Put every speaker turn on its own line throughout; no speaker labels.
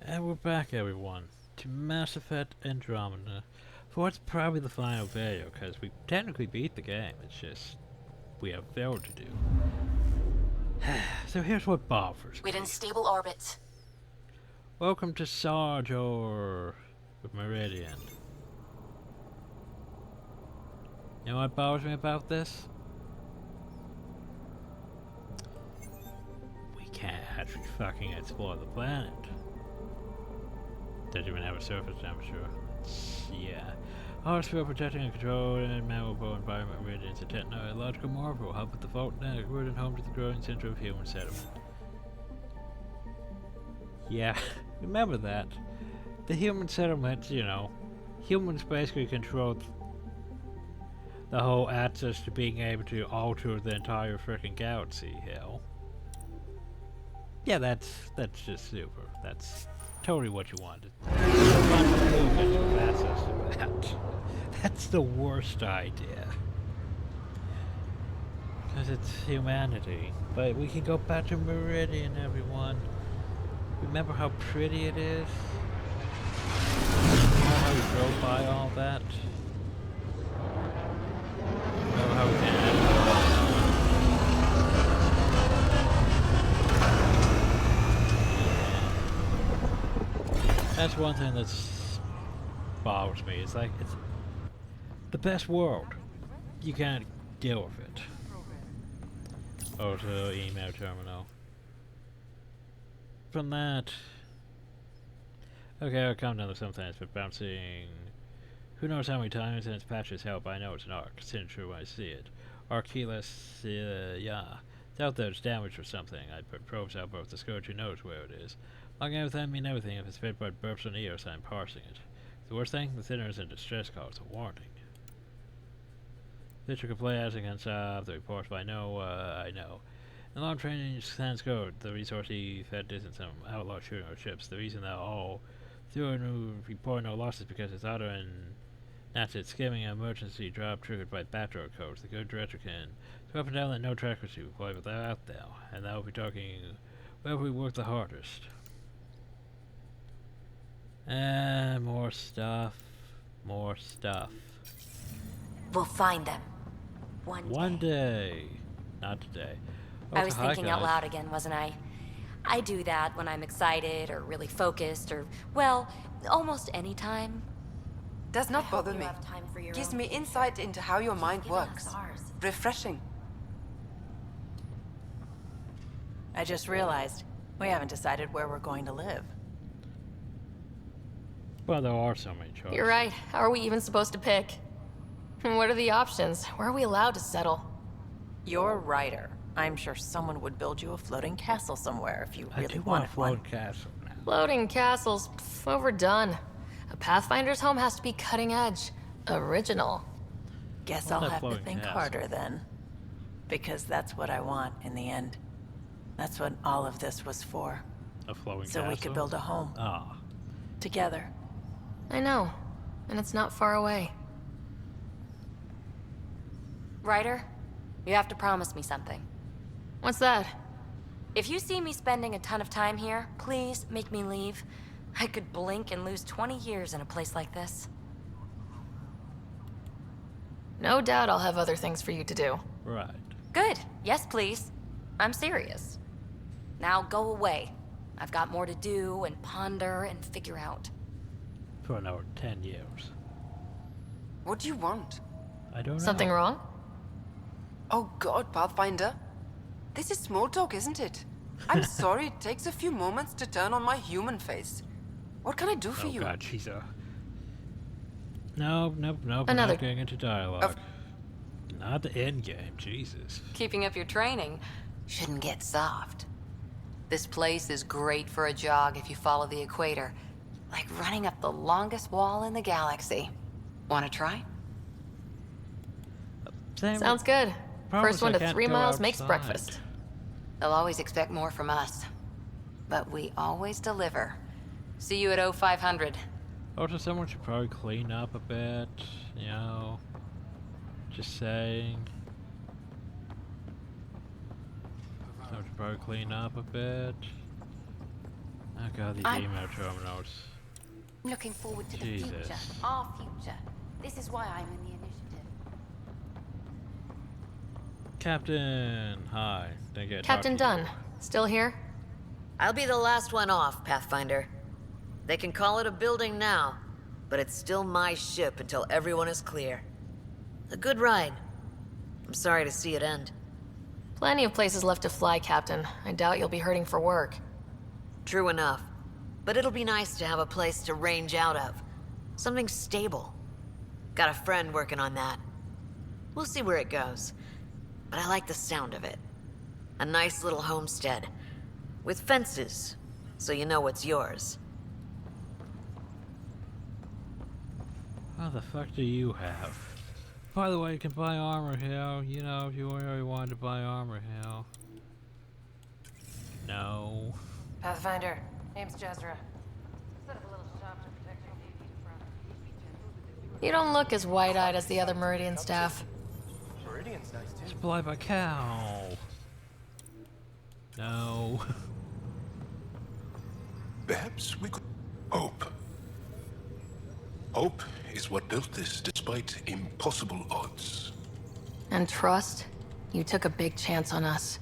And we're back, everyone, to Mass Effect Andromeda for what's probably the final video, because we technically beat the game, it's just we have failed to do. So here's what bothers me.
We're in stable orbit.
Welcome to Sarge or Meridian. You know what bothers me about this? We can't actually fucking explore the planet. Doesn't even have a surface temperature. Yeah. Hardsfield protecting and controlling a malleable environment radiance, a technological marvel, help with the fault network and home to the growing center of human settlement. Yeah, remember that. The human settlement, you know, humans basically controlled the whole access to being able to alter the entire freaking galaxy, hell. Yeah, that's just super. That's totally what you wanted. Access to that. That's the worst idea. Because it's humanity. But we can go back to Meridian, everyone. Remember how pretty it is? Remember how we drove by all that? Remember how we can That's one thing that's bothers me. It's like, it's the best world. You can't deal with it. Also, email terminal. From that, okay, I'll come down to some things, but bouncing. Who knows how many times and its patches help? I know it's an arc. It's true when I see it. Archelis, yeah. It's out there, it's damaged or something. I put probes out both the Scourge who knows where it is. Long everything mean everything. If it's fed by burps on ears, I'm parsing it. The worst thing, the thinner is in distress calls a warning. Literature could play as against the reports, but I know. In long training stands code, the resource he fed isn't some outlaw shooting our ships. The reason that all through a new report no losses because it's auto and that's it skimming an emergency drop triggered by backdoor codes. The good director can go up and down that no trackers you play with that out there. And now we'll be talking where we work the hardest. And more stuff. More stuff.
We'll find them. One
day. Not today.
I was thinking out loud again, wasn't I? I do that when I'm excited or really focused or, well, almost any time.
Does not bother me. Gives me insight into how your mind works. Refreshing.
I just realized we haven't decided where we're going to live.
Well, there are so many choices.
You're right. How are we even supposed to pick? And what are the options? Where are we allowed to settle?
You're a writer. I'm sure someone would build you a floating castle somewhere if you really wanted one.
I do want a floating castle now.
Floating castles, pff, overdone. A Pathfinder's home has to be cutting edge. Original.
Guess I'll have to think harder then. Because that's what I want in the end. That's what all of this was for.
A floating castle?
So we could build a home.
Ah.
Together.
I know. And it's not far away.
Ryder, you have to promise me something.
What's that?
If you see me spending a ton of time here, please make me leave. I could blink and lose 20 years in a place like this.
No doubt I'll have other things for you to do.
Right.
Good. Yes, please. I'm serious. Now go away. I've got more to do and ponder and figure out.
For another 10 years.
What do you want?
I don't know.
Something wrong?
Oh God, Pathfinder. This is small talk, isn't it? I'm sorry it takes a few moments to turn on my human face. What can I do for you?
Oh God, she's a... No, we're not getting into dialogue. Not the end game, Jesus.
Keeping up your training shouldn't get soft. This place is great for a jog if you follow the equator. Like running up the longest wall in the galaxy. Want to try?
Sounds good. First one to 3 miles makes breakfast.
They'll always expect more from us. But we always deliver. See you at 0500.
Also, someone should probably clean up a bit, you know. Just saying. Someone should probably clean up a bit. Oh god, these email terminals.
Looking forward to
Jesus.
the future, our future. This is why I'm in the initiative.
Captain, hi. Didn't get to
Captain
talk to you.
Dunn, still here?
I'll be the last one off, Pathfinder. They can call it a building now, but it's still my ship until everyone is clear. A good ride. I'm sorry to see it end.
Plenty of places left to fly, Captain. I doubt you'll be hurting for work.
True enough. But it'll be nice to have a place to range out of. Something stable. Got a friend working on that. We'll see where it goes. But I like the sound of it. A nice little homestead. With fences, so you know what's yours.
How the fuck do you have? By the way, you can buy armor here, you know, if you really wanted to buy armor here. No.
Pathfinder, name's Jezra. You don't look as wide-eyed as the other Meridian staff.
Meridian's nice too.
Supply by cow. No.
Perhaps we could hope. Hope is what built this despite impossible odds.
And trust? You took a big chance on us.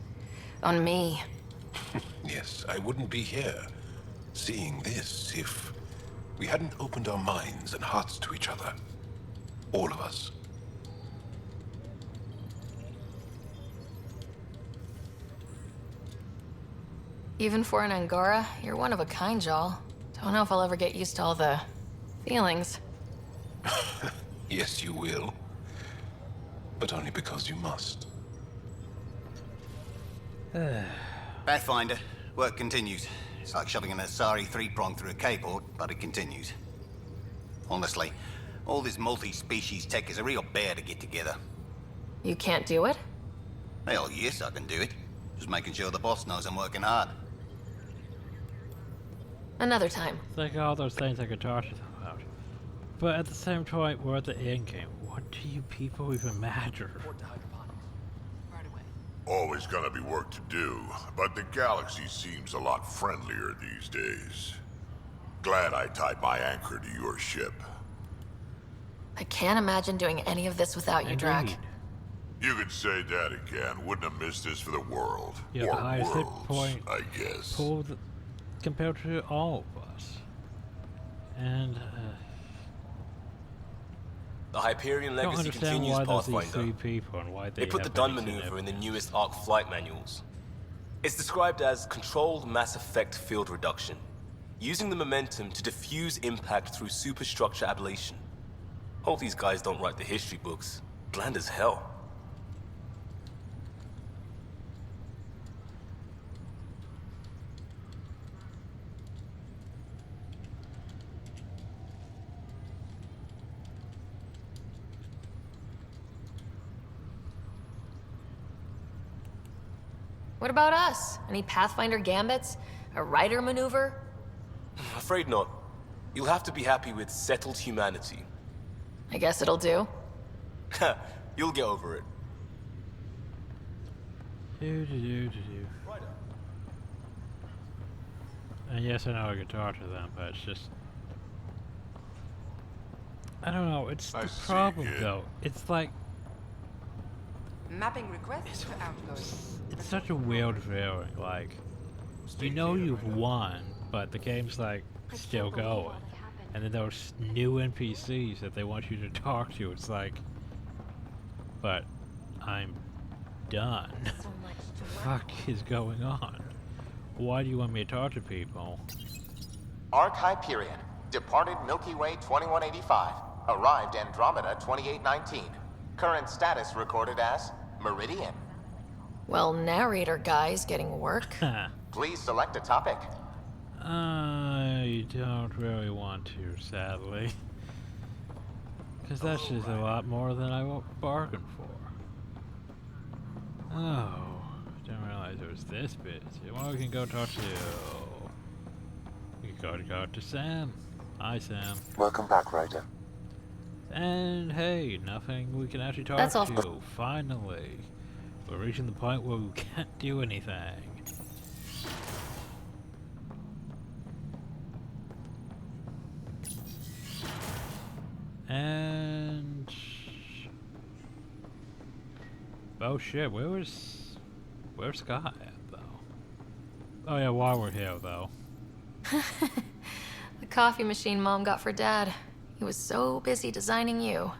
On me.
Yes, I wouldn't be here seeing this if we hadn't opened our minds and hearts to each other. All of us.
Even for an Angara, you're one of a kind, Jal. Don't know if I'll ever get used to all the feelings.
Yes, you will. But only because you must.
Pathfinder, work continues. It's like shoving an Asari three-prong through a K-board, but it continues. Honestly, all this multi-species tech is a real bear to get together.
You can't do it?
Hell, yes, I can do it. Just making sure the boss knows I'm working hard.
Another time.
Think of all those things I could talk to them about. But at the same time, we're at the end game. What do you people even matter?
Always gonna be work to do, but the galaxy seems a lot friendlier these days. Glad I tied my anchor to your ship.
I can't imagine doing any of this without you, Drac.
Indeed.
You could say that again. Wouldn't have missed this for the world.
You have
or
the highest hit
worlds,
point
I guess.
pulled compared to all of us. And
The Hyperion
I don't
legacy
understand
continues,
why there's these
Pathfinder.
three people and why
They put the
have
Dun
basic
maneuver in the
evidence.
newest ARC flight manuals. It's described as controlled mass effect field reduction, using the momentum to diffuse impact through superstructure ablation. Hope these guys don't write the history books. Bland as hell.
What about us? Any Pathfinder gambits? A rider maneuver?
Afraid not. You'll have to be happy with settled humanity.
I guess it'll do.
You'll get over it.
Do. And yes, I know I could talk to them, but it's just... I don't know, it's the
I see,
problem
kid.
though. It's like,
Mapping requests for outgoing.
it's such a weird feeling, like, you know you've won, but the game's like, still going. And then those new NPCs that they want you to talk to, it's like, but I'm done. What the fuck is going on? Why do you want me to talk to people?
Arc Hyperion, departed Milky Way 2185, arrived Andromeda 2819. Current status recorded as Meridian.
Well, narrator guy's getting work.
Please select a topic.
I don't really want to, sadly. Because that's just a lot more than I bargained for. Oh, didn't realize it was this busy. Well, we can go talk to... We can go to Sam. Hi, Sam.
Welcome back, Ryder.
And hey, nothing we can actually talk
That's all.
to. Finally. We're reaching the point where we can't do anything. And oh shit, where's Scott at though? Oh yeah, while we're here though.
The coffee machine Mom got for Dad. He was so busy designing you.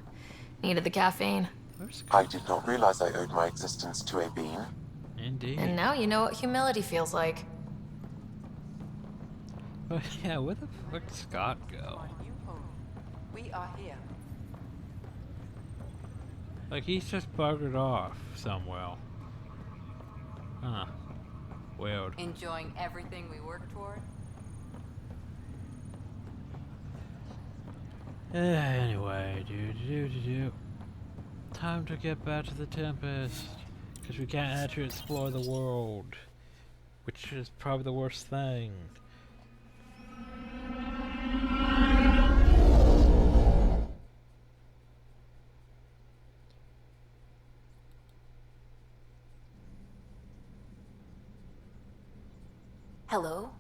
Needed the caffeine.
I did not realize I owed my existence to a bean.
Indeed.
And now you know what humility feels like.
But yeah, where the fuck did Scott go?
We are here.
Like he's just buggered off somewhere. Huh. Weird.
Enjoying everything we work toward?
Anyway, time to get back to the Tempest. Because we can't actually explore the world. Which is probably the worst thing.
Hello?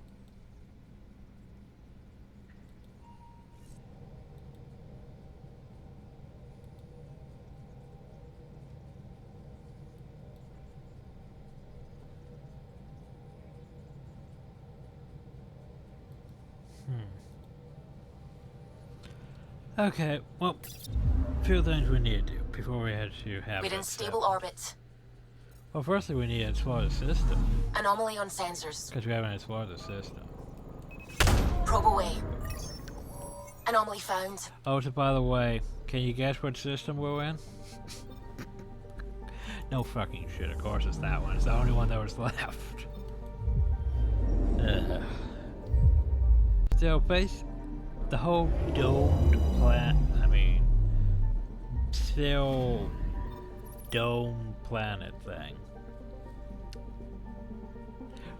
Okay, well, a few things we need to do before we head to have.
We're in stable orbit.
Well, firstly, we need to explore the system.
Anomaly on sensors.
Because we haven't explored the system.
Probe away. Anomaly found.
Oh, so by the way, can you guess what system we're in? No fucking shit, of course it's that one. It's the only one that was left. So, the whole domed still domed planet thing.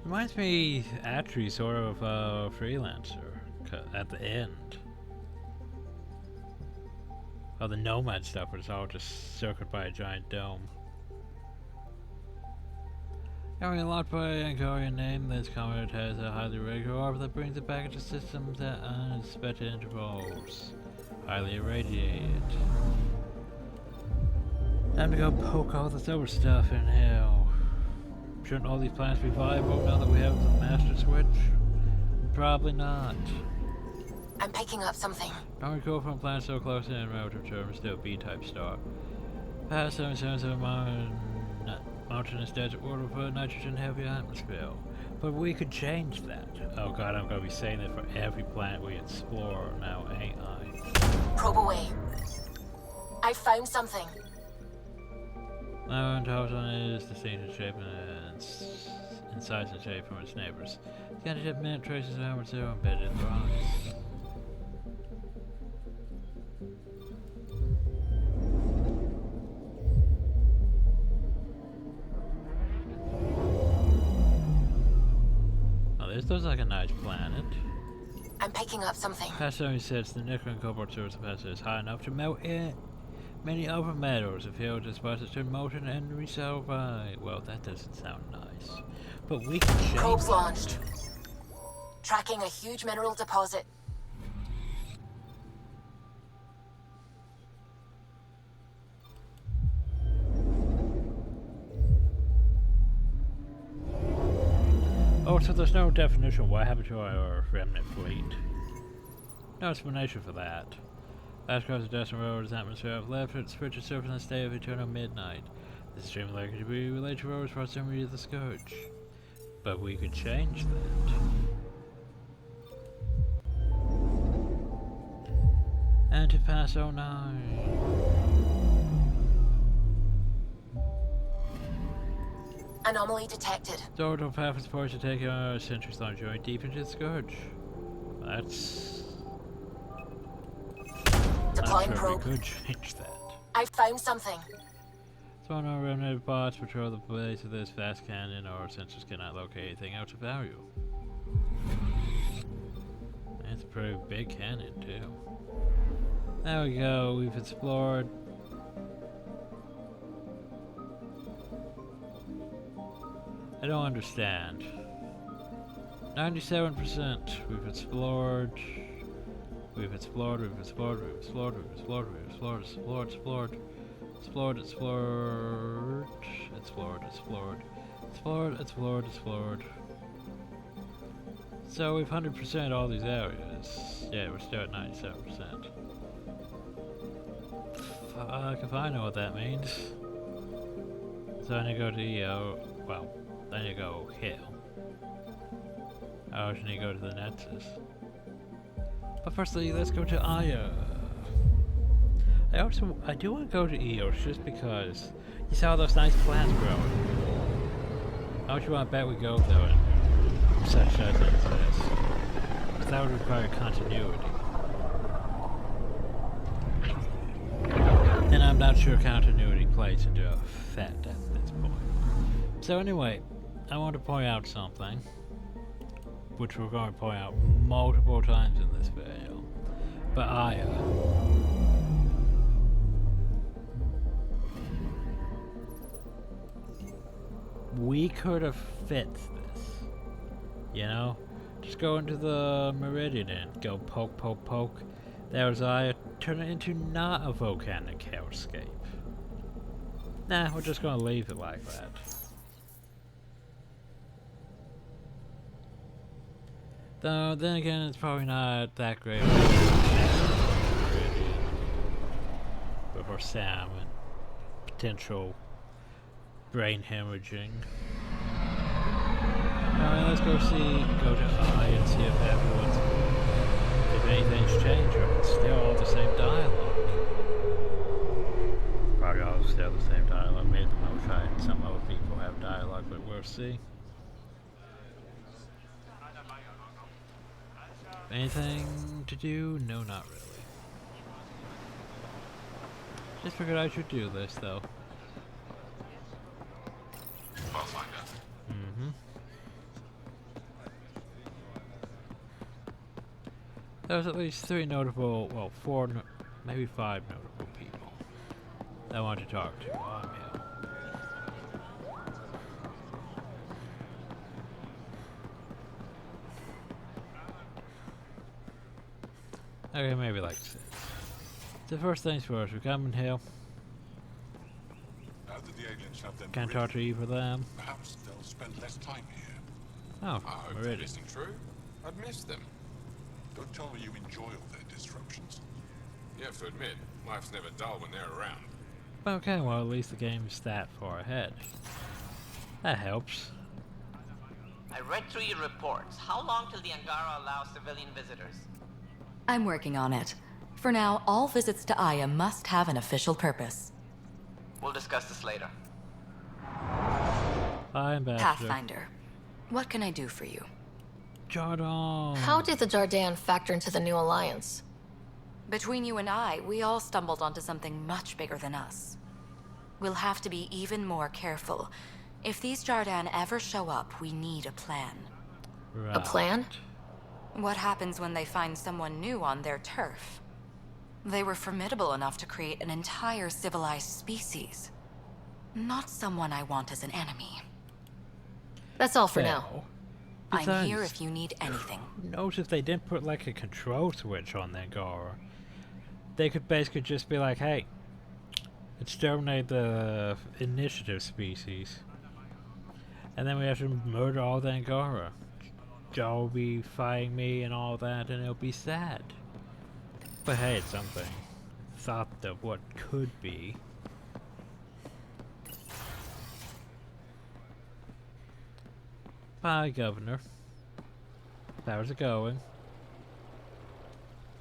Reminds me, actually, sort of a Freelancer at the end. Oh, the Nomad stuff, but it's all just circled by a giant dome. Carrying a lot by Angkorian name, this comet has a highly regular orbit that brings it back into systems at unexpected intervals. Highly irradiated. Time to go poke all this other stuff in hell. Shouldn't all these planets be viable now that we have the master switch? Probably not.
I'm picking up something.
Don't recall from planets so close in relative terms, still B-type star. Past 77 mountainous desert world with a nitrogen-heavy atmosphere. But we could change that. Oh god, I'm gonna be saying that for every planet we explore now, ain't I?
Probe away. I found something.
Now, Tauton is distinct in shape and in size and shape from its neighbors. The candidate minute traces of Hammer Zero embedded in the rocks. Oh, this looks like a nice planet.
I'm picking up something.
Past 76, the nickel and cobalt source capacity is high enough to melt in many other metals if held deposits in motion and resettled by. Well, that doesn't sound nice. But we can change.
Probes launched. Tracking a huge mineral deposit.
Oh, so there's no definition of what happened to our remnant fleet. No explanation for that. Last across the destined road is atmosphere of left, it switches surface in a state of eternal midnight. This is extremely likely to be related to road's proximity to the Scourge. But we could change that. And to pass 09.
Anomaly detected.
The orbital path is poised to take a century-long journey deep into the Scourge. That's...
Deploying
I'm sure
probe.
we could change that.
I found something.
So no remnant bots patrol the base of this vast canyon, or sensors cannot locate anything else of value. It's a pretty big canyon too. There we go, we've explored. I don't understand. 97% we've explored. We've explored, we've explored, we've explored, we've explored, we've explored, explored, explored, explored, explored, explored, explored, explored, explored, explored. So we've 100% all these areas. Yeah, we're still at 97%. Fuck if I know what that means. So I need to go to EO. Well, I need to go Hill. I also need to go to the Nexus. But firstly, let's go to Aya. I do want to go to Eos just because you saw those nice plants growing. How much you want to bet we go though and such as this? Because that would require continuity. And I'm not sure continuity plays into effect at this point. So anyway, I want to point out something, which we're going to point out multiple times in this video. But Aya. We could have fixed this. You know? Just go into the Meridian and go poke, poke, poke. There's Aya. Turn it into not a volcanic hellscape. Nah, we're just gonna leave it like that. Though, then again, it's probably not that great of a Meridian. But for Sam and potential brain hemorrhaging. Alright, let's go to I and see if anything's changed or it's still all the same dialogue. Probably all still the same dialogue. Maybe the most high and some other people have dialogue, but we'll see. Anything to do? No, not really. Just figured I should do this though. There was at least 3 notable, well, 4, maybe 5 notable people that I wanted to talk to on Hill. Okay, maybe like 6. The first things first, we come in Hill.
Now that the aliens have them
Can't talk to either of them.
Perhaps they'll spend less time here.
Oh,
I hope
Meridian.
that isn't true. I'd miss them.
Don't tell me you enjoy all their disruptions.
You have to admit, life's never dull when they're around.
Okay, well at least the game's that far ahead. That helps.
I read through your reports. How long till the Angara allows civilian visitors?
I'm working on it. For now, all visits to Aya must have an official purpose.
We'll discuss this later.
Hi, Ambassador.
Pathfinder, what can I do for you?
Jordan.
How did the Jardan factor into the new alliance?
Between you and I, we all stumbled onto something much bigger than us. We'll have to be even more careful. If these Jardan ever show up, we need a plan.
Right.
A plan?
What happens when they find someone new on their turf? They were formidable enough to create an entire civilized species. Not someone I want as an enemy.
That's all for now.
I'm here if you need anything.
Who knows if they didn't put like a control switch on the Angara? They could basically just be like, hey, exterminate the initiative species. And then we have to murder all the Angara. Joe will be fighting me and all that, and it'll be sad. But hey, it's something. Thought of what could be. Hi, Governor. How's it going?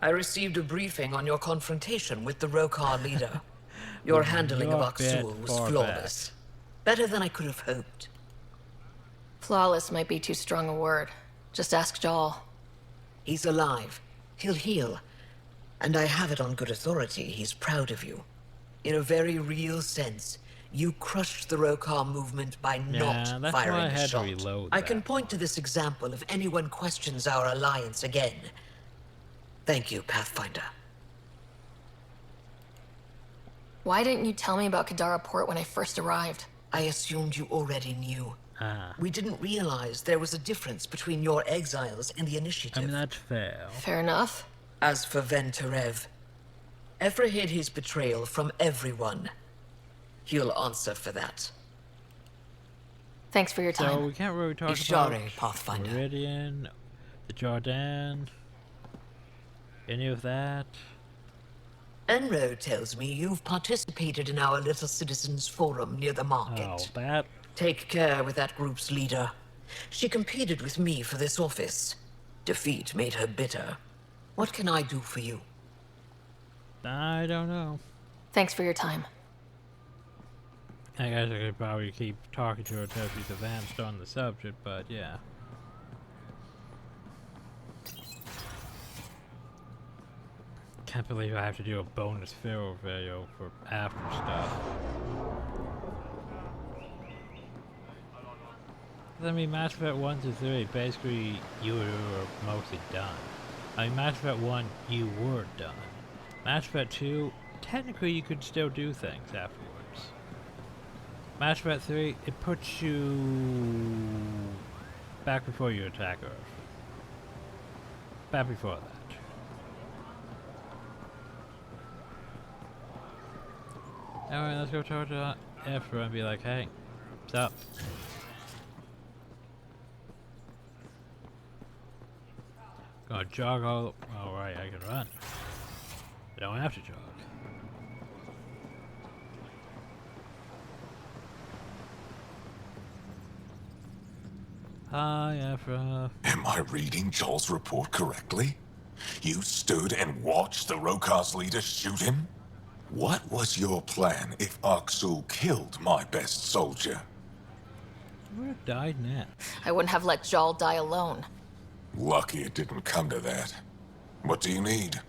I received a briefing on your confrontation with the Rokar leader. Your handling of Aksul was flawless. Better than I could have hoped.
Flawless might be too strong a word. Just ask Jal.
He's alive. He'll heal. And I have it on good authority he's proud of you. In a very real sense, you crushed the Rokar movement by not firing a shot. I can point to this example if anyone questions our alliance again. Thank you, Pathfinder.
Why didn't you tell me about Kadara Port when I first arrived?
I assumed you already knew. We didn't realize there was a difference between your exiles and the initiative.
I mean, that's fair.
Fair enough.
As for Venturev, Evra hid his betrayal from everyone. He'll answer for that.
Thanks for your time.
So we can't really talk
Ishare,
about
Pathfinder.
Meridian, the Jordan, any of that.
Enro tells me you've participated in our little citizens forum near the market.
Oh, that.
Take care with that group's leader. She competed with me for this office. Defeat made her bitter. What can I do for you?
I don't know.
Thanks for your time.
I guess I could probably keep talking to her until she's advanced on the subject, but yeah. Can't believe I have to do a bonus fill video for after stuff. I mean, Mass Effect 1 to 3, basically, you were mostly done. I mean, Mass Effect 1, you were done. Mass Effect 2, technically you could still do things afterwards. Mass Effect 3, it puts you back before you attack Earth. Back before that. Alright, let's go talk to Effra and be like, hey, what's up? Gonna jog all... Alright, I can run. I don't have to jog. Hi, Effra.
Am I reading Joel's report correctly? You stood and watched the Rokar's leader shoot him? What was your plan if Aksul killed my best soldier?
He would have died now.
I wouldn't have let Jal die alone.
Lucky it didn't come to that. What do you need?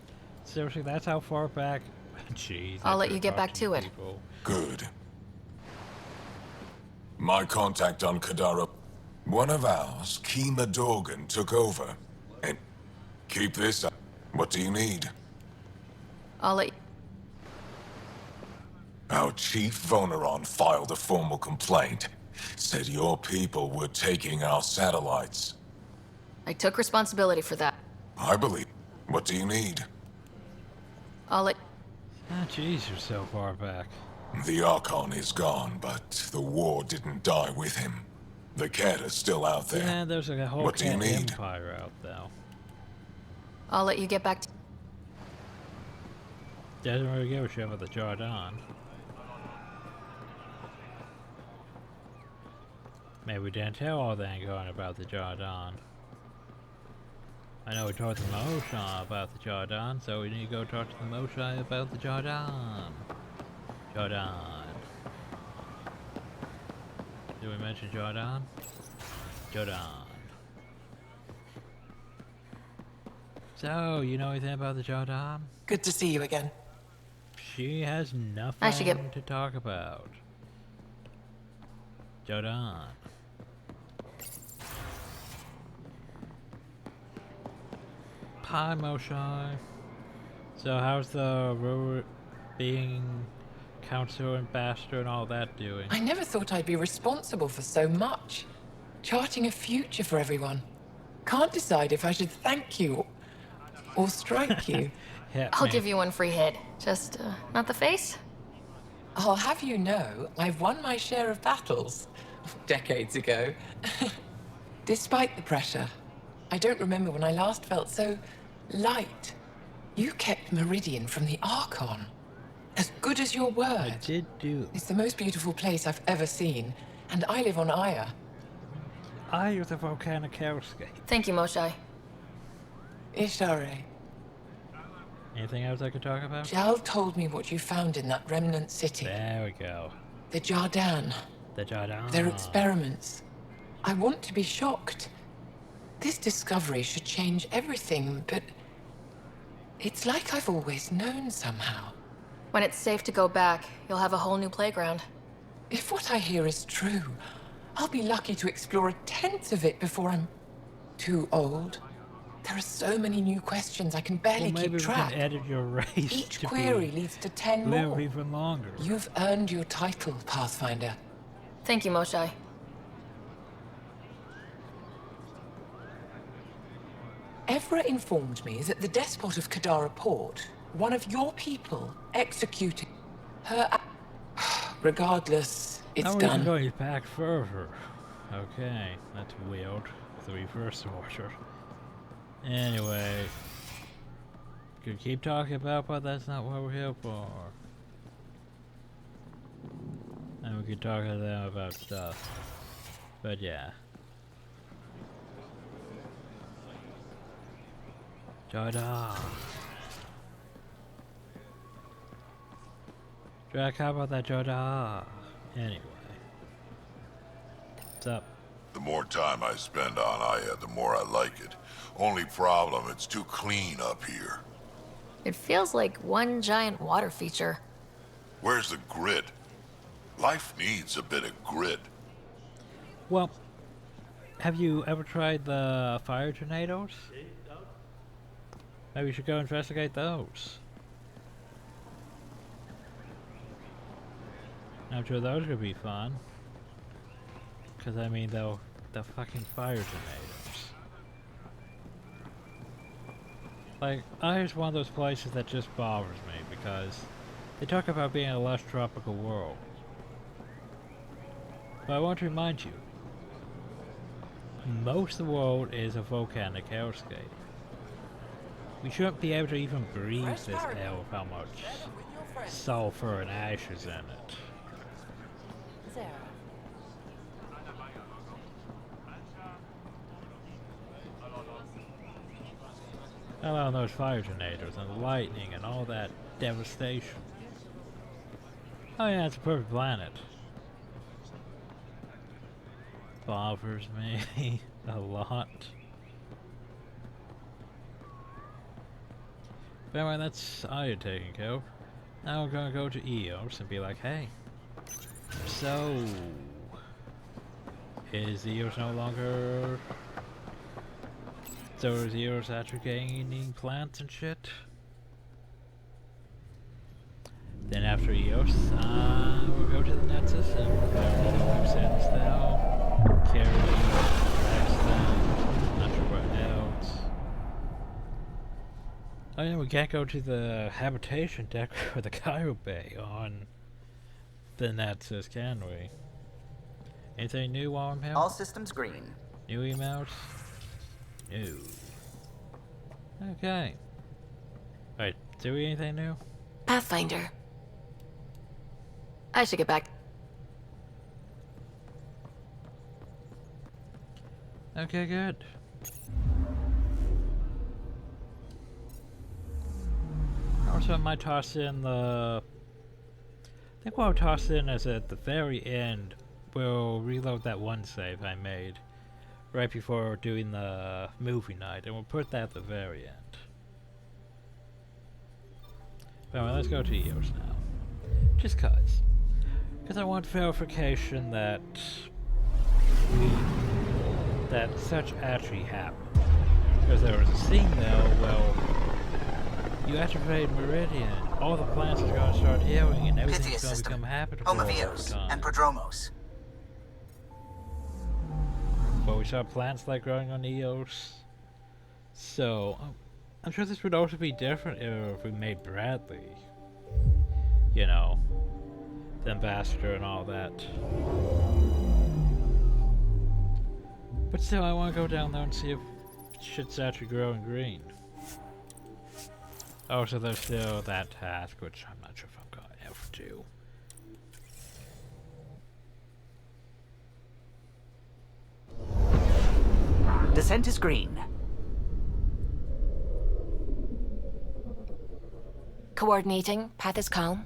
Seriously, that's how far back? Jeez.
I'll let you get back to it.
People.
Good. My contact on Kadara. One of ours, Kima Dorgan, took over. And keep this up. What do you need?
I'll let you...
Our chief Voneron filed a formal complaint. Said your people were taking our satellites.
I took responsibility for that.
I believe. What do you need?
I'll let...
Ah, jeez, you're so far back.
The Archon is gone, but the war didn't die with him. The cat is still out there.
Yeah, there's like a whole
What do you need?
empire out there.
I'll let you get back to...
Doesn't really give a shit about the Jordan. Maybe we didn't tell all the Angoran about the Jordan. I know we talked to the Moshae about the Jordan, so we need to go talk to the Moshae about the Jordan. Jordan. Did we mention Jordan? Jordan. So, you know anything about the Jordan?
Good to see you again.
She has nothing
should get...
to talk about. Jordan. Hi, Moshae. So how's the being council ambassador and all that doing?
I never thought I'd be responsible for so much. Charting a future for everyone. Can't decide if I should thank you or strike you.
I'll give you one free hit. Just, not the face?
I'll have you know, I've won my share of battles. Decades ago. Despite the pressure, I don't remember when I last felt so light. You kept Meridian from the Archon. As good as your word.
I did do.
It's the most beautiful place I've ever seen, and I live on Aya.
Aya is a volcanic hellscape.
Thank you, Moshae.
Ishare.
Anything else I could talk about?
Jal told me what you found in that remnant city.
There we go.
The Jordan.
The Jordan.
Their experiments. I want to be shocked. This discovery should change everything, but it's like I've always known somehow.
When it's safe to go back, you'll have a whole new playground.
If what I hear is true, I'll be lucky to explore a tenth of it before I'm too old. There are so many new questions I can barely keep track.
Maybe we can edit your race.
Each query leads to 10
live
more.
Even longer.
You've earned your title, Pathfinder.
Thank you, Moshae.
Evra informed me that the despot of Kadara Port, one of your people, executed her. Regardless, it's
now
done.
Now we're going back further. Okay, that's weird. The reverse order. Anyway, could keep talking about, but that's not what we're here for. And we could talk to them about stuff. But yeah. Joda! Jack, how about that, Joda? Anyway. What's up?
The more time I spend on Aya, the more I like it. Only problem, it's too clean up here.
It feels like one giant water feature.
Where's the grit? Life needs a bit of grit.
Well, have you ever tried the fire tornadoes? Maybe you should go investigate those. I'm sure those could be fun. Cause I mean, the fucking fire tornadoes. Like, Aya's one of those places that just bothers me because they talk about being a less tropical world. But I want to remind you, most of the world is a volcanic hellscape. We shouldn't be able to even breathe this air with how much sulfur and ash is in it. Allow those fire tornadoes and lightning and all that devastation. Oh yeah, it's a perfect planet. Bothers me a lot. But anyway, that's Aya taken care of. Now we're gonna go to Eos and be like, hey, so is Eos no longer... So is Eos actually gaining plants and shit? Then after Eos, we'll go to the Nexus and we'll go to Sandstone, Carry, Axton, not sure what else. Oh yeah, we can't go to the habitation deck for the Cairo Bay on the Nexus, can we? Anything new while I'm here?
All systems green.
New emails? No. Okay. Wait, do we anything new?
Pathfinder. I should get back.
Okay, good. Also, I might toss in the... I think what I'll toss in is at the very end, we'll reload that one save I made right before doing the movie night, and we'll put that at the very end. But anyway, let's go to Eos now. Just cause. Because I want verification that that such actually happened. Because there was a scene there, well, you activate Meridian, all the planets are going to start healing, and everything's going to become habitable
home of Eos and Prodromos.
Well, we saw plants like growing on Eos. So, I'm sure this would also be different if we made Bradley, you know, the ambassador and all that. But still, I want to go down there and see if shit's actually growing green. Oh, so there's still that task, which I'm not sure if I'm going to ever do.
Descent is green.
Coordinating. Path is calm.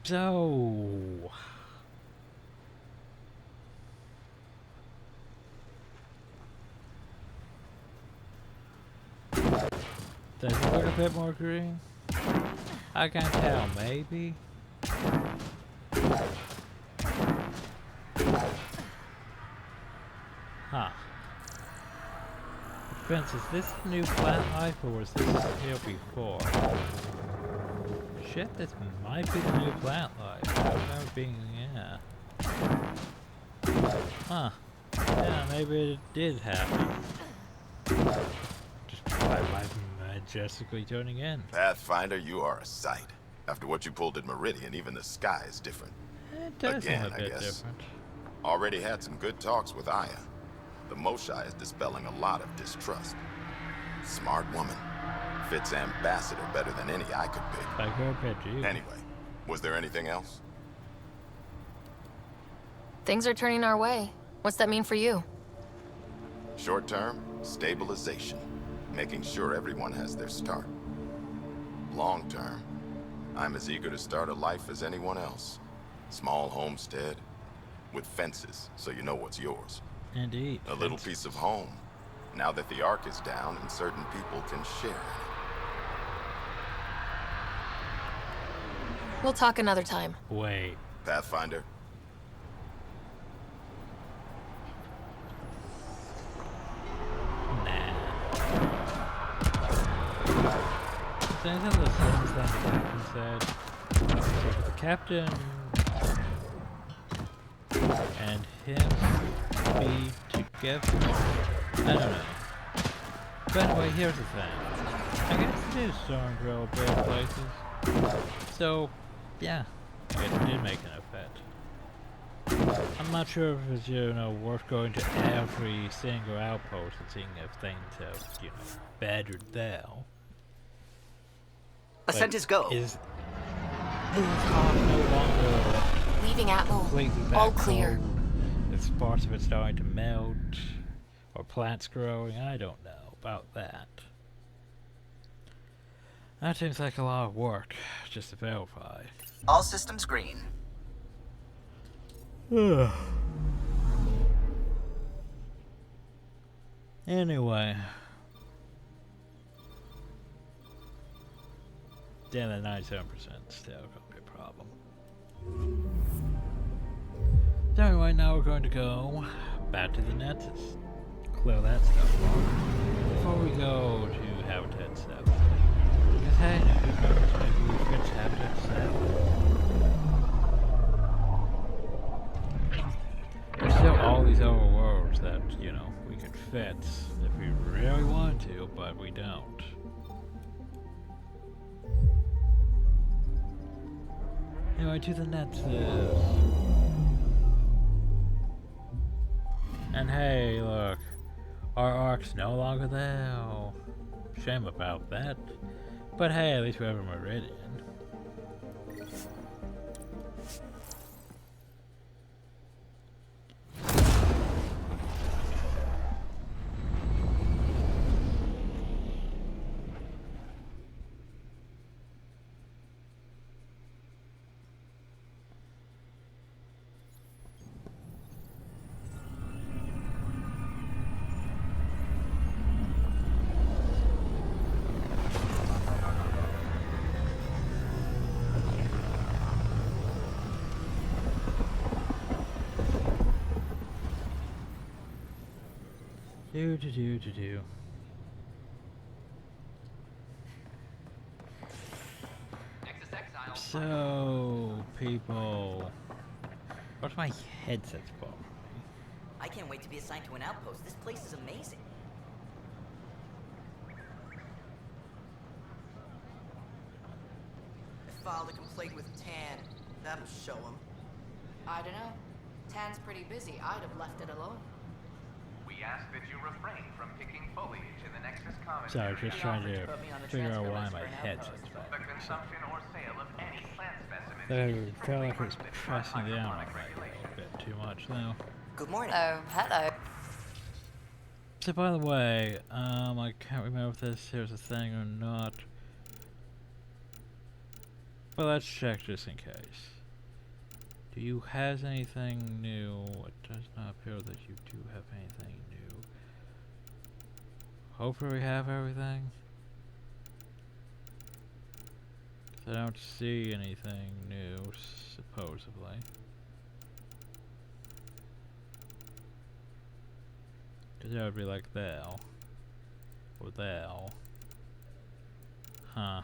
So... Does it look a bit more green? I can't tell, maybe? Huh. Vince, is this the new plant life or was this here before? Shit, this might be the new plant life. I remember being, yeah. Huh. Yeah, maybe it did happen. Just by life majestically turning in.
Pathfinder, you are a sight. After what you pulled at Meridian, even the sky is different.
It does
Again,
seem a bit
I guess.
different.
Already had some good talks with Aya. The Moshai is dispelling a lot of distrust. Smart woman. Fits ambassador better than any I could pick.
Like RePlay.
Anyway, was there anything else?
Things are turning our way. What's that mean for you?
Short term, stabilization. Making sure everyone has their start. Long term, I'm as eager to start a life as anyone else. Small homestead, with fences, so you know what's yours.
Indeed.
A little piece of home, now that the Ark is down and certain people can share in it.
We'll talk another time.
Wait.
Pathfinder?
Anything the same thing the captain said. So the captain and him be together. I don't know. But anyway, here's the thing. I guess it is starting to grow a bit in places. So, yeah, I guess it did make an effect. I'm not sure if it's, you know, worth going to every single outpost and seeing if things have, you know, bettered there.
Ascent is go.
Is no longer
leaving Atmo.
Completely back
All clear.
home? Is parts of it starting to melt? Or plants growing? I don't know about that. That seems like a lot of work just to verify.
All systems green.
Anyway. Damn, that 97% still gonna be a problem. So anyway, now we're going to go back to the nets, clear that stuff off before we go to Habitat 7. Because hey, maybe we fix Habitat 7. There's still all these other worlds that, you know, we could fit if we really want to, but we don't. Anyway, to the nets. And hey, look. Our Ark's no longer there. Oh, shame about that. But hey, at least we have a Meridian. Do. So, people, what's my headset for?
I can't wait to be assigned to an outpost. This place is amazing. I filed a complaint with Tan. That'll show him.
I don't know. Tan's pretty busy. I'd have left it alone.
We ask that you refrain from picking foliage in the Nexus Commons.
Sorry, just trying to figure out why my headset's back.
The consumption or sale of any plant specimens.
I felt like it's pressing down on my a bit too much now.
Good morning.
Oh, hello.
So by the way, I can't remember if this here's a thing or not. But let's check just in case. Do you have anything new? It does not appear that you do have anything new. Hopefully we have everything. I don't see anything new, supposedly. Because that would be like thou. Or thou. Huh.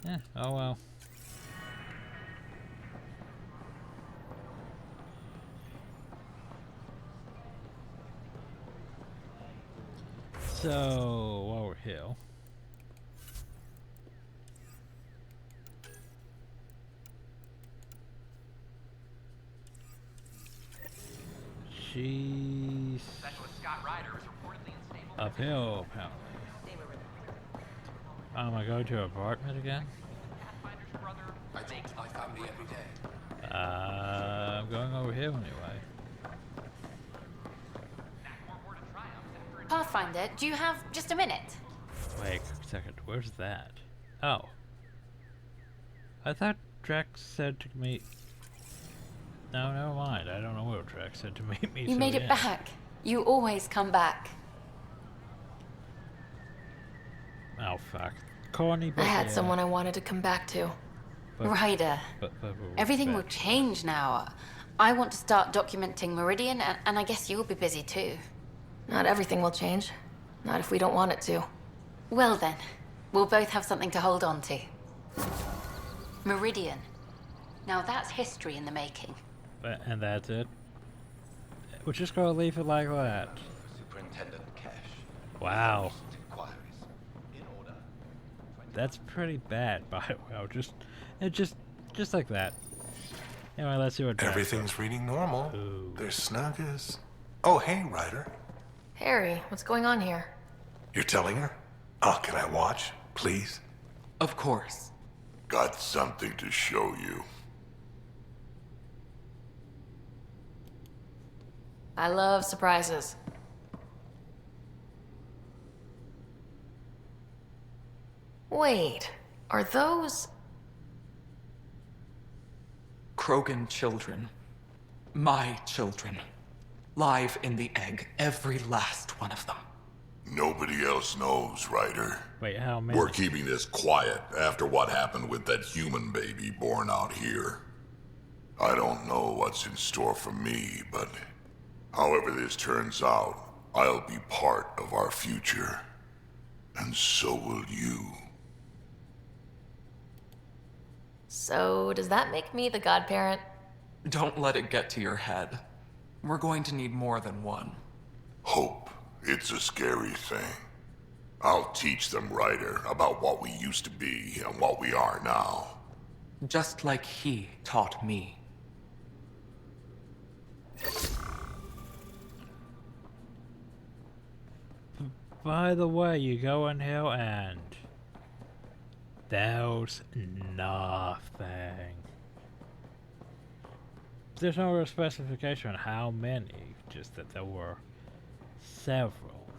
Yeah, oh well. So, while we're here, she's uphill, apparently. Am I going to her apartment again?
I think I found me every day.
I'm going over here anyway.
Pathfinder, do you have just a minute?
Wait a second, where's that? Oh. I thought Drax said to meet... No, never mind. I don't know where Drax said to meet me.
You made it back. You always come back.
Oh, fuck. Corny, but
I had
yeah.
someone I wanted to come back to.
Ryder. Everything will change now. I want to start documenting Meridian, and I guess you'll be busy too.
Not everything will change. Not if we don't want it to.
Well then, we'll both have something to hold on to. Meridian. Now that's history in the making.
And that's it? We're just gonna leave it like that.
Superintendent Cash.
Wow. That's pretty bad, Bioware. Just like that. Anyway, let's see what
Everything's reading normal. They're snug as... Oh, hey, Ryder.
Harry, what's going on here?
You're telling her? Oh, can I watch, please?
Of course.
Got something to show you.
I love surprises. Wait, are those...
Krogan children. My children. Live in the egg, every last one of them.
Nobody else knows, Ryder.
Wait, how many?
We're keeping this quiet after what happened with that human baby born out here. I don't know what's in store for me, but however this turns out, I'll be part of our future. And so will you.
So, does that make me the godparent?
Don't let it get to your head. We're going to need more than one.
Hope. It's a scary thing. I'll teach them, Ryder, about what we used to be and what we are now.
Just like he taught me.
By the way, you go in here and... There's nothing. There's no real specification on how many, just that there were several.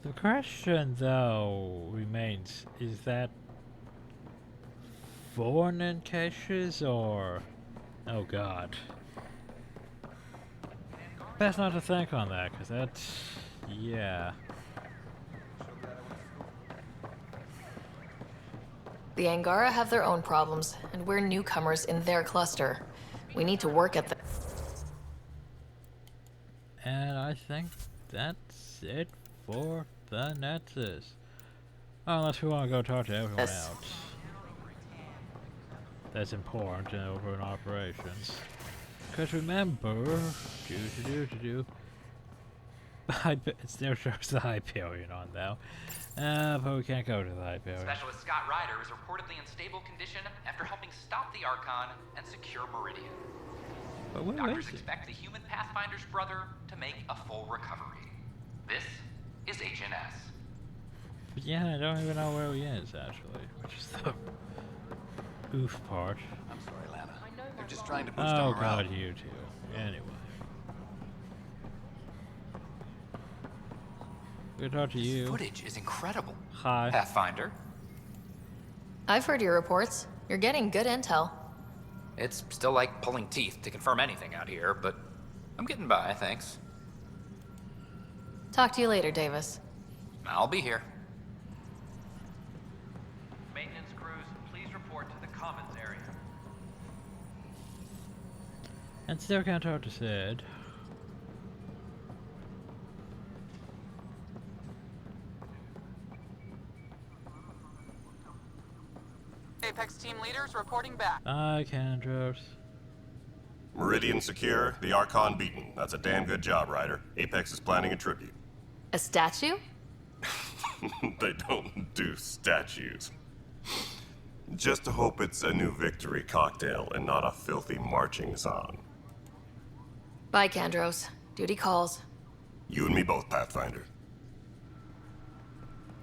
The question, though, remains, is that foreign caches or... Oh god. Best not to think on that, because that's... yeah.
The Angara have their own problems, and we're newcomers in their cluster. We need to work at the...
And I think that's it for the Nexus. Unless we want to go talk to everyone else. That's important over in operations. Because remember, it still shows the Hyperion on though. But we can't go to the Hyperion.
Specialist Scott Ryder is reportedly in stable condition after helping stop the Archon and secure Meridian.
But where
Doctors
is it?
expect the human Pathfinder's brother to make a full recovery. This is HNS.
But yeah, I don't even know where he is actually, which is the oof part.
I'm sorry, Lana. They're just trying to boost
Oh
our morale.
god, you two. Anyway. Good to talk to you.
Footage is incredible.
Hi.
Pathfinder.
I've heard your reports. You're getting good intel.
It's still like pulling teeth to confirm anything out here, but I'm getting by, thanks.
Talk to you later, Davis.
I'll be here.
Maintenance crews, please report to the commons area.
And still can't talk to Sid.
Apex team leaders reporting back.
Candros.
Meridian secure, the Archon beaten. That's a damn good job, Ryder. Apex is planning a tribute.
A statue?
They don't do statues. Just to hope it's a new victory cocktail and not a filthy marching song.
Bye, Candros. Duty calls.
You and me both, Pathfinder.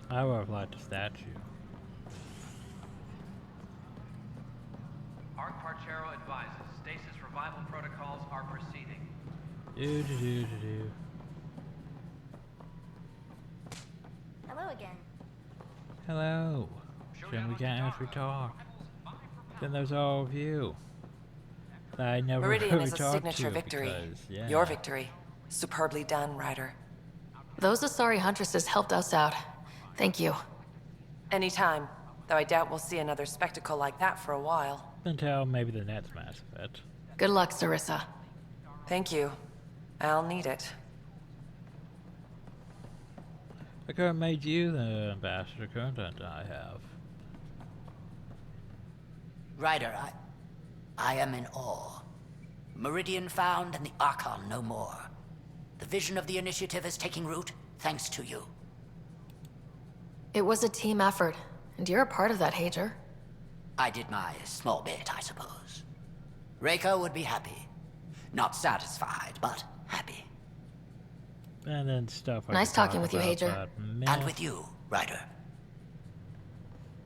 I would have liked a statue.
Arc Parchero advises stasis revival protocols are proceeding.
Do.
Hello again.
Hello. Shouldn't we get as we talk? Then there's all of you. That I never
Meridian
really
is a
talked
signature
to
victory.
because, yeah.
Your victory. Superbly done, Ryder.
Those Asari huntresses helped us out. Thank you.
Anytime. Though I doubt we'll see another spectacle like that for a while.
Until maybe the next Mass Effect.
Good luck, Sarissa.
Thank you. I'll need it.
I could have made you the ambassador content I have.
Ryder, I am in awe. Meridian found and the Archon no more. The vision of the initiative is taking root thanks to you.
It was a team effort, and you're a part of that, Hager.
I did my small bit, I suppose. Reiko would be happy. Not satisfied, but happy.
And then stuff like
nice talking with you, Hager.
And with you, Ryder.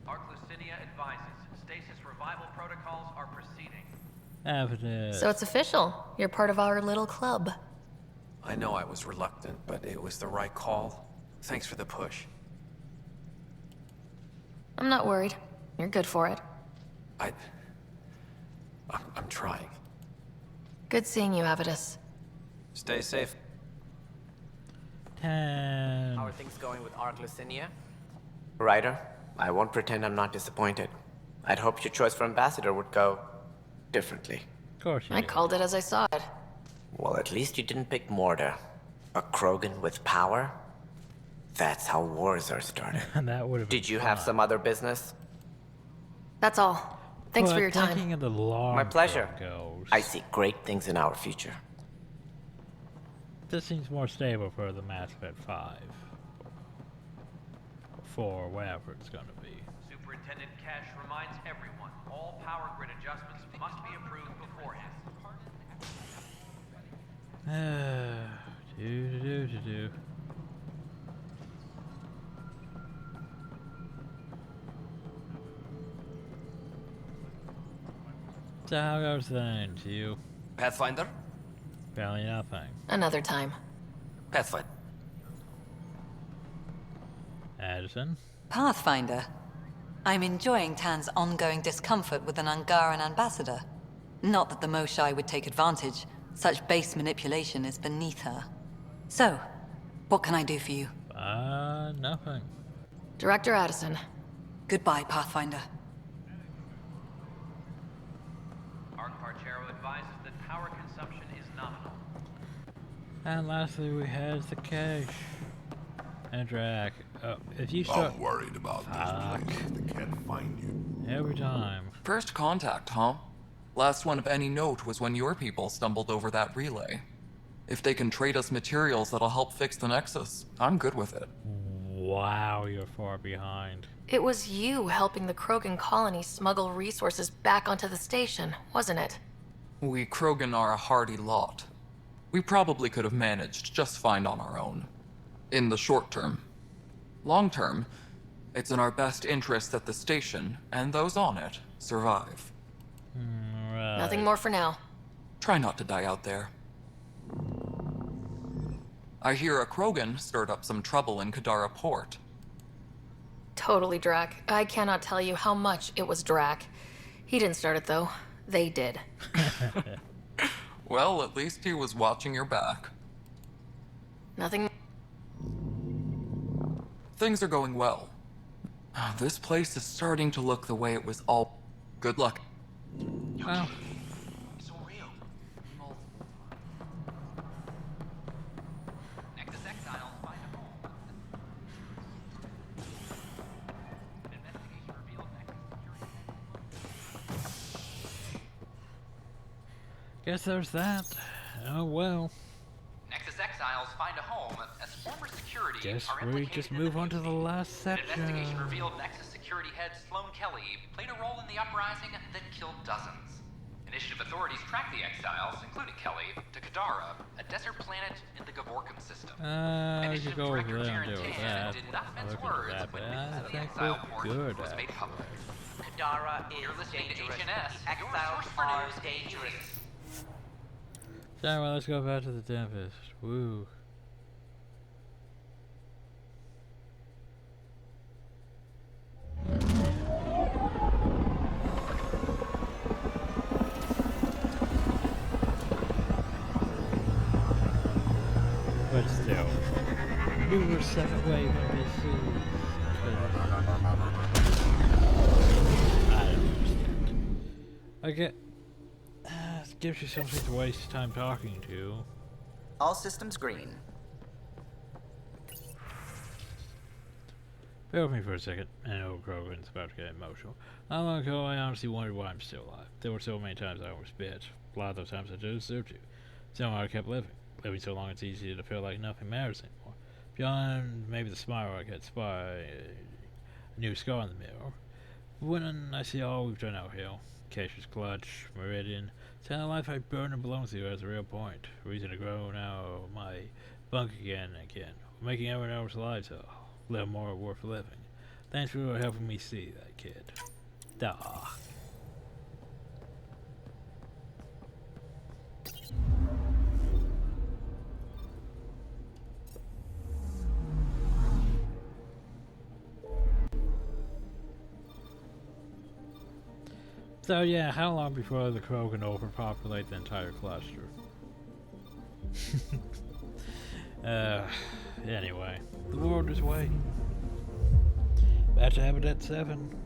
Arc Lucinia advises stasis revival protocols are proceeding.
Evidence.
So it's official. You're part of our little club.
I know I was reluctant, but it was the right call. Thanks for the push.
I'm not worried. You're good for it.
I'm trying.
Good seeing you, Avidus.
Stay safe.
10.
How are things going with Arc Lucinia? Ryder, I won't pretend I'm not disappointed. I'd hoped your choice for ambassador would go differently.
Of course you
I
did.
called it as I saw it.
Well, at least you didn't pick Mortar. A Krogan with power? That's how wars are started.
And that would have been
Did you have some other business?
That's all. Thanks
But
for your time.
thinking of the long
My pleasure.
term goals,
I see great things in our future.
this seems more stable for the Mass Effect 5. For whatever it's going to be.
Superintendent Cash reminds everyone all power grid adjustments must be approved beforehand.
Do. So how goes things, you?
Pathfinder?
Barely nothing.
Another time.
Pathfinder.
Addison?
Pathfinder. I'm enjoying Tan's ongoing discomfort with an Angaran ambassador. Not that the Moshai would take advantage. Such base manipulation is beneath her. So, what can I do for you?
Nothing.
Director Addison.
Goodbye, Pathfinder.
Arc Parchero advises that power consumption is nominal.
And lastly, we have the cache. And Drac. If you start...
I'm worried about these places that can't find you.
Every time.
First contact, huh? Last one of any note was when your people stumbled over that relay. If they can trade us materials that'll help fix the Nexus, I'm good with it.
Wow, you're far behind.
It was you helping the Krogan colony smuggle resources back onto the station, wasn't it?
We Krogan are a hardy lot. We probably could have managed just fine on our own. In the short term. Long term, it's in our best interest that the station, and those on it, survive.
Right.
Nothing more for now.
Try not to die out there. I hear a Krogan stirred up some trouble in Kadara Port.
Totally Drac. I cannot tell you how much it was Drac. He didn't start it though. They did.
Well, at least he was watching your back.
Nothing.
Things are going well. This place is starting to look the way it was all. Good luck.
Well.
It's all real. Nexus Exiles find a home. Investigation revealed
Guess there's that. Oh well.
Nexus Exiles find a home as former security
Guess
are
we
implicated
just
in the
move on to the
mutiny.
last
An
section.
investigation revealed Nexus security head Sloan Kelly played a role in the uprising that killed dozens. Initiative authorities tracked the exiles, including Kelly, to Kadara, a desert planet in the Gavorkan system.
We could go over
Director
there and
Jaren
deal with
Tan
that.
did not mince
Look into
words
that,
when
but
news
I
of the
think
exile
we're
port
good
was made
at
public.
Kadara is
You're listening to
dangerous.
HNS,
The
your
exiles
source for
are
news
dangerous.
So anyway, let's go back to the Tempest. Woo. But still, numerous second wave NPCs. I don't understand. Okay. It gives you something to waste time talking to.
All systems green.
Bear with me for a second. I know Krogan's about to get emotional. Not long ago, I honestly wondered why I'm still alive. There were so many times I almost bit. A lot of those times I deserved to. Somehow I kept living. Living so long it's easy to feel like nothing matters anymore. Beyond maybe the smile I get by a new scar in the mirror. When I see all we've done out here, Keisha's Clutch, Meridian, the kind of life I burn and belong to has a real point. Reason to grow now, my bunk again and again. Making everyone else's lives a little more worth living. Thanks for helping me see that, kid. Duh. So yeah, how long before the crow can overpopulate the entire cluster? Anyway, the world is waiting. Back to Habitat 7.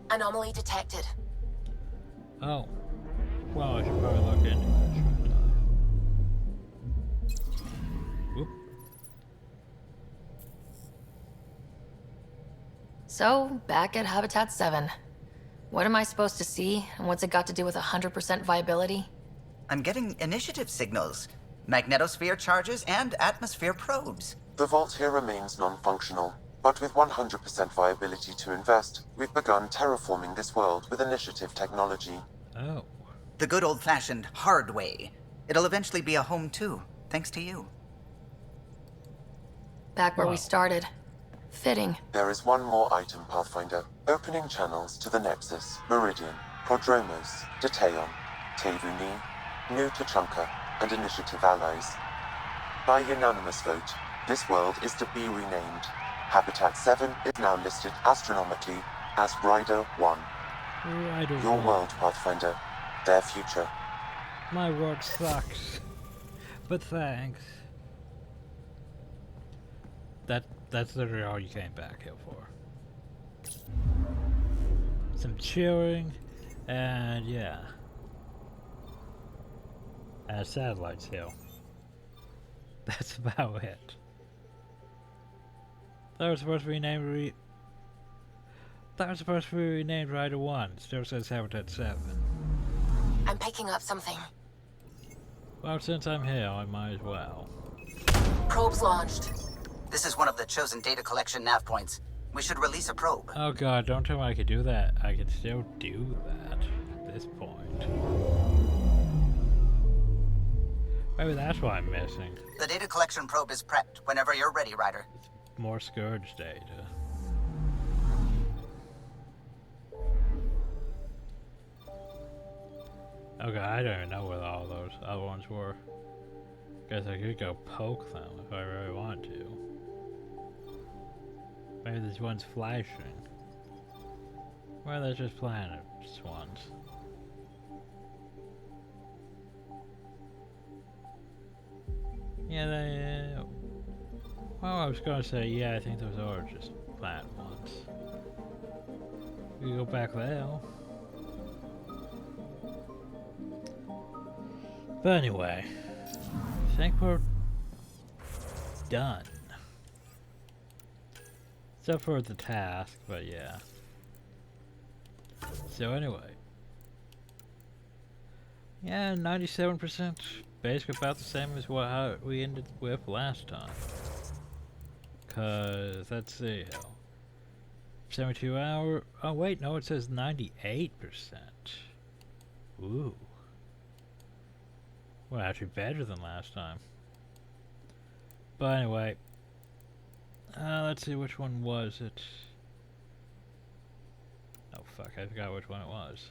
Anomaly detected.
Oh. Well, I should probably look into it, shouldn't I? Whoop.
So, back at Habitat 7. What am I supposed to see, and what's it got to do with 100% viability?
I'm getting initiative signals, magnetosphere charges, and atmosphere probes.
The vault here remains non-functional, but with 100% viability to invest, we've begun terraforming this world with initiative technology.
Oh.
The good old-fashioned hard way. It'll eventually be a home too, thanks to you.
Back where we started. Fitting.
There is one more item, Pathfinder. Opening channels to the Nexus, Meridian, Prodromos, Detaeon, Tevuni, New Tachanka, and Initiative allies. By unanimous vote, this world is to be renamed. Habitat 7 is now listed astronomically as Rider 1.
Rider
Your
1.
world, Pathfinder. Their future.
My world sucks. But thanks. That's literally all you came back here for. Some cheering, and yeah. And satellites hill. That's about it. That was supposed to be named Rider 1. Still says Habitat 7.
I'm picking up something.
Well, since I'm here, I might as well.
Probes launched.
This is one of the chosen data collection nav points. We should release a probe.
Oh god, don't tell me I could do that. I can still do that at this point. Maybe that's why I'm missing.
The data collection probe is prepped whenever you're ready, Ryder.
more Scourge data. Okay, I don't even know what all those other ones were. Guess I could go poke them if I really want to. Maybe this one's flashing. Well, they're just planet ones. Yeah, they... well, I was gonna say, yeah, I think those are just planet ones. We go back there. But anyway, I think we're done. Except for the task, but yeah. So anyway. Yeah, 97%. Basically about the same as what we ended with last time. Cause, let's see. 72 hour. Oh wait, no, it says 98%. Ooh. Well, actually better than last time. But anyway. Let's see, which one was it? Oh fuck, I forgot which one it was.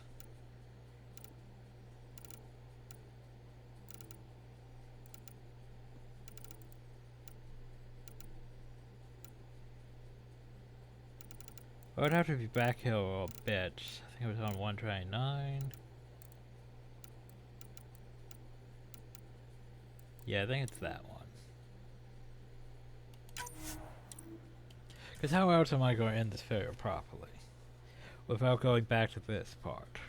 I would have to be back here a bit. I think it was on 129. Yeah, I think it's that one. Because how else am I going to end this video properly? Without going back to this part.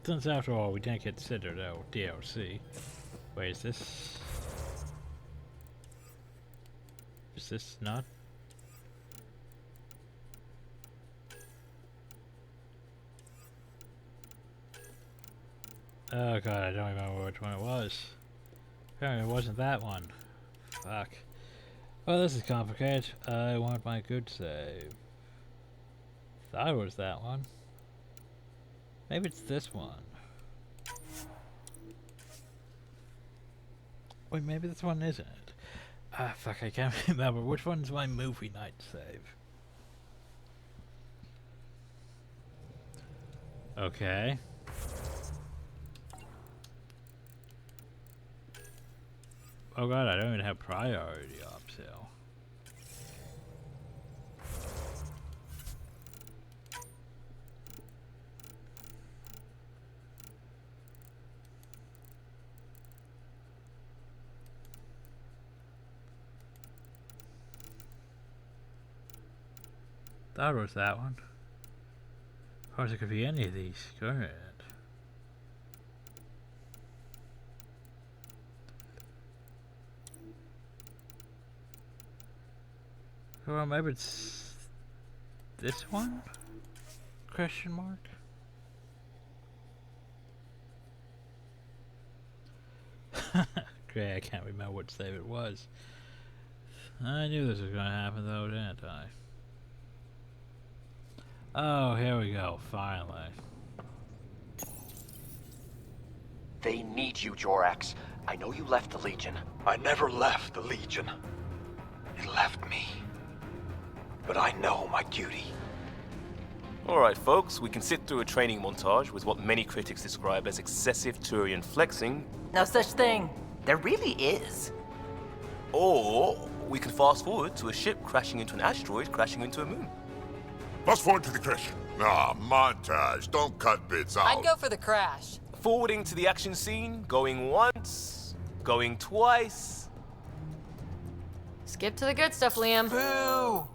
Since after all, we didn't consider the DLC. Wait, is this... is this not... oh god, I don't remember which one it was. Apparently it wasn't that one. Fuck. Well, this is complicated. I want my good save. Thought it was that one. Maybe it's this one. Wait, maybe this one isn't it? Ah, fuck, I can't remember. Which one's my movie night save? Okay. Oh god, I don't even have priority up, so... That was that one. Of course, it could be any of these. Go ahead. Well, maybe it's this one? Question mark? Great, I can't remember what save it was. I knew this was gonna happen though, didn't I? Oh, here we go, finally.
They need you, Jorax. I know you left the Legion. I never left the Legion. It left me. But I know my duty.
Alright folks, we can sit through a training montage with what many critics describe as excessive Turian flexing.
No such thing. There really is.
Or we can fast forward to a ship crashing into an asteroid crashing into a moon.
Fast forward to the crash. Ah, montage. Don't cut bits out.
I'd go for the crash.
Forwarding to the action scene, going once, going twice.
Skip to the good stuff, Liam.
Boo!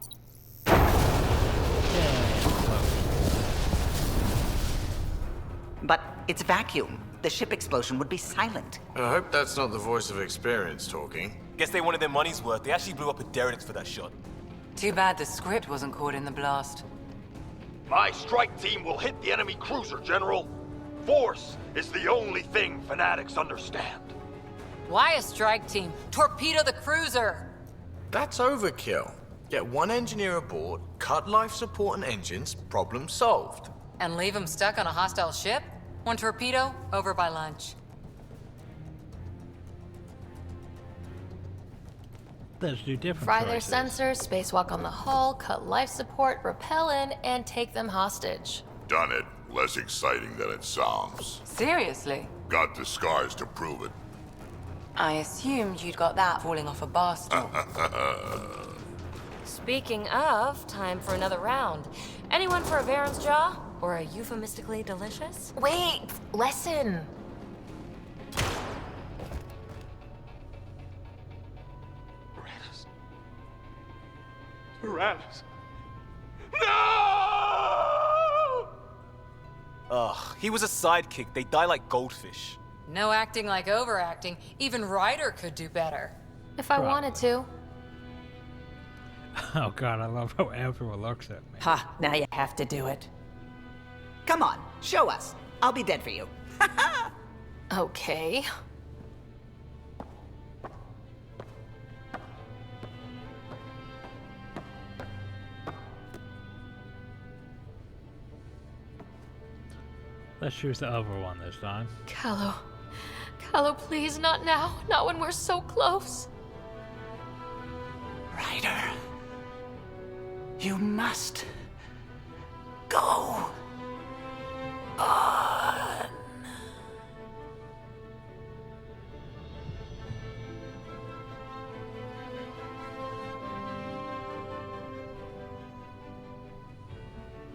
But it's a vacuum. The ship explosion would be silent.
I hope that's not the voice of experience talking.
Guess they wanted their money's worth. They actually blew up a derelict for that shot.
Too bad the script wasn't caught in the blast.
My strike team will hit the enemy cruiser, General. Force is the only thing fanatics understand.
Why a strike team? Torpedo the cruiser!
That's overkill. Get one engineer aboard, cut life support and engines, problem solved.
And leave them stuck on a hostile ship? One torpedo, over by lunch.
Let's do different
Fry
choices.
their sensors, spacewalk on the hull, cut life support, rappel in, and take them hostage.
Done it. Less exciting than it sounds.
Seriously?
Got the scars to prove it.
I assumed you'd got that falling off a bar stool.
Speaking of, time for another round. Anyone for a Baron's Jaw? Or a euphemistically delicious?
Wait, lesson.
Tyrannus. No! Ugh, he was a sidekick. They die like goldfish.
No acting like overacting. Even Ryder could do better.
If I wanted to.
Oh god, I love how everyone looks at me.
Ha, now you have to do it. Come on, show us. I'll be dead for you.
Okay.
Let's choose the other one this time.
Callow. Callow, please, not now. Not when we're so close.
Ryder. You must go on.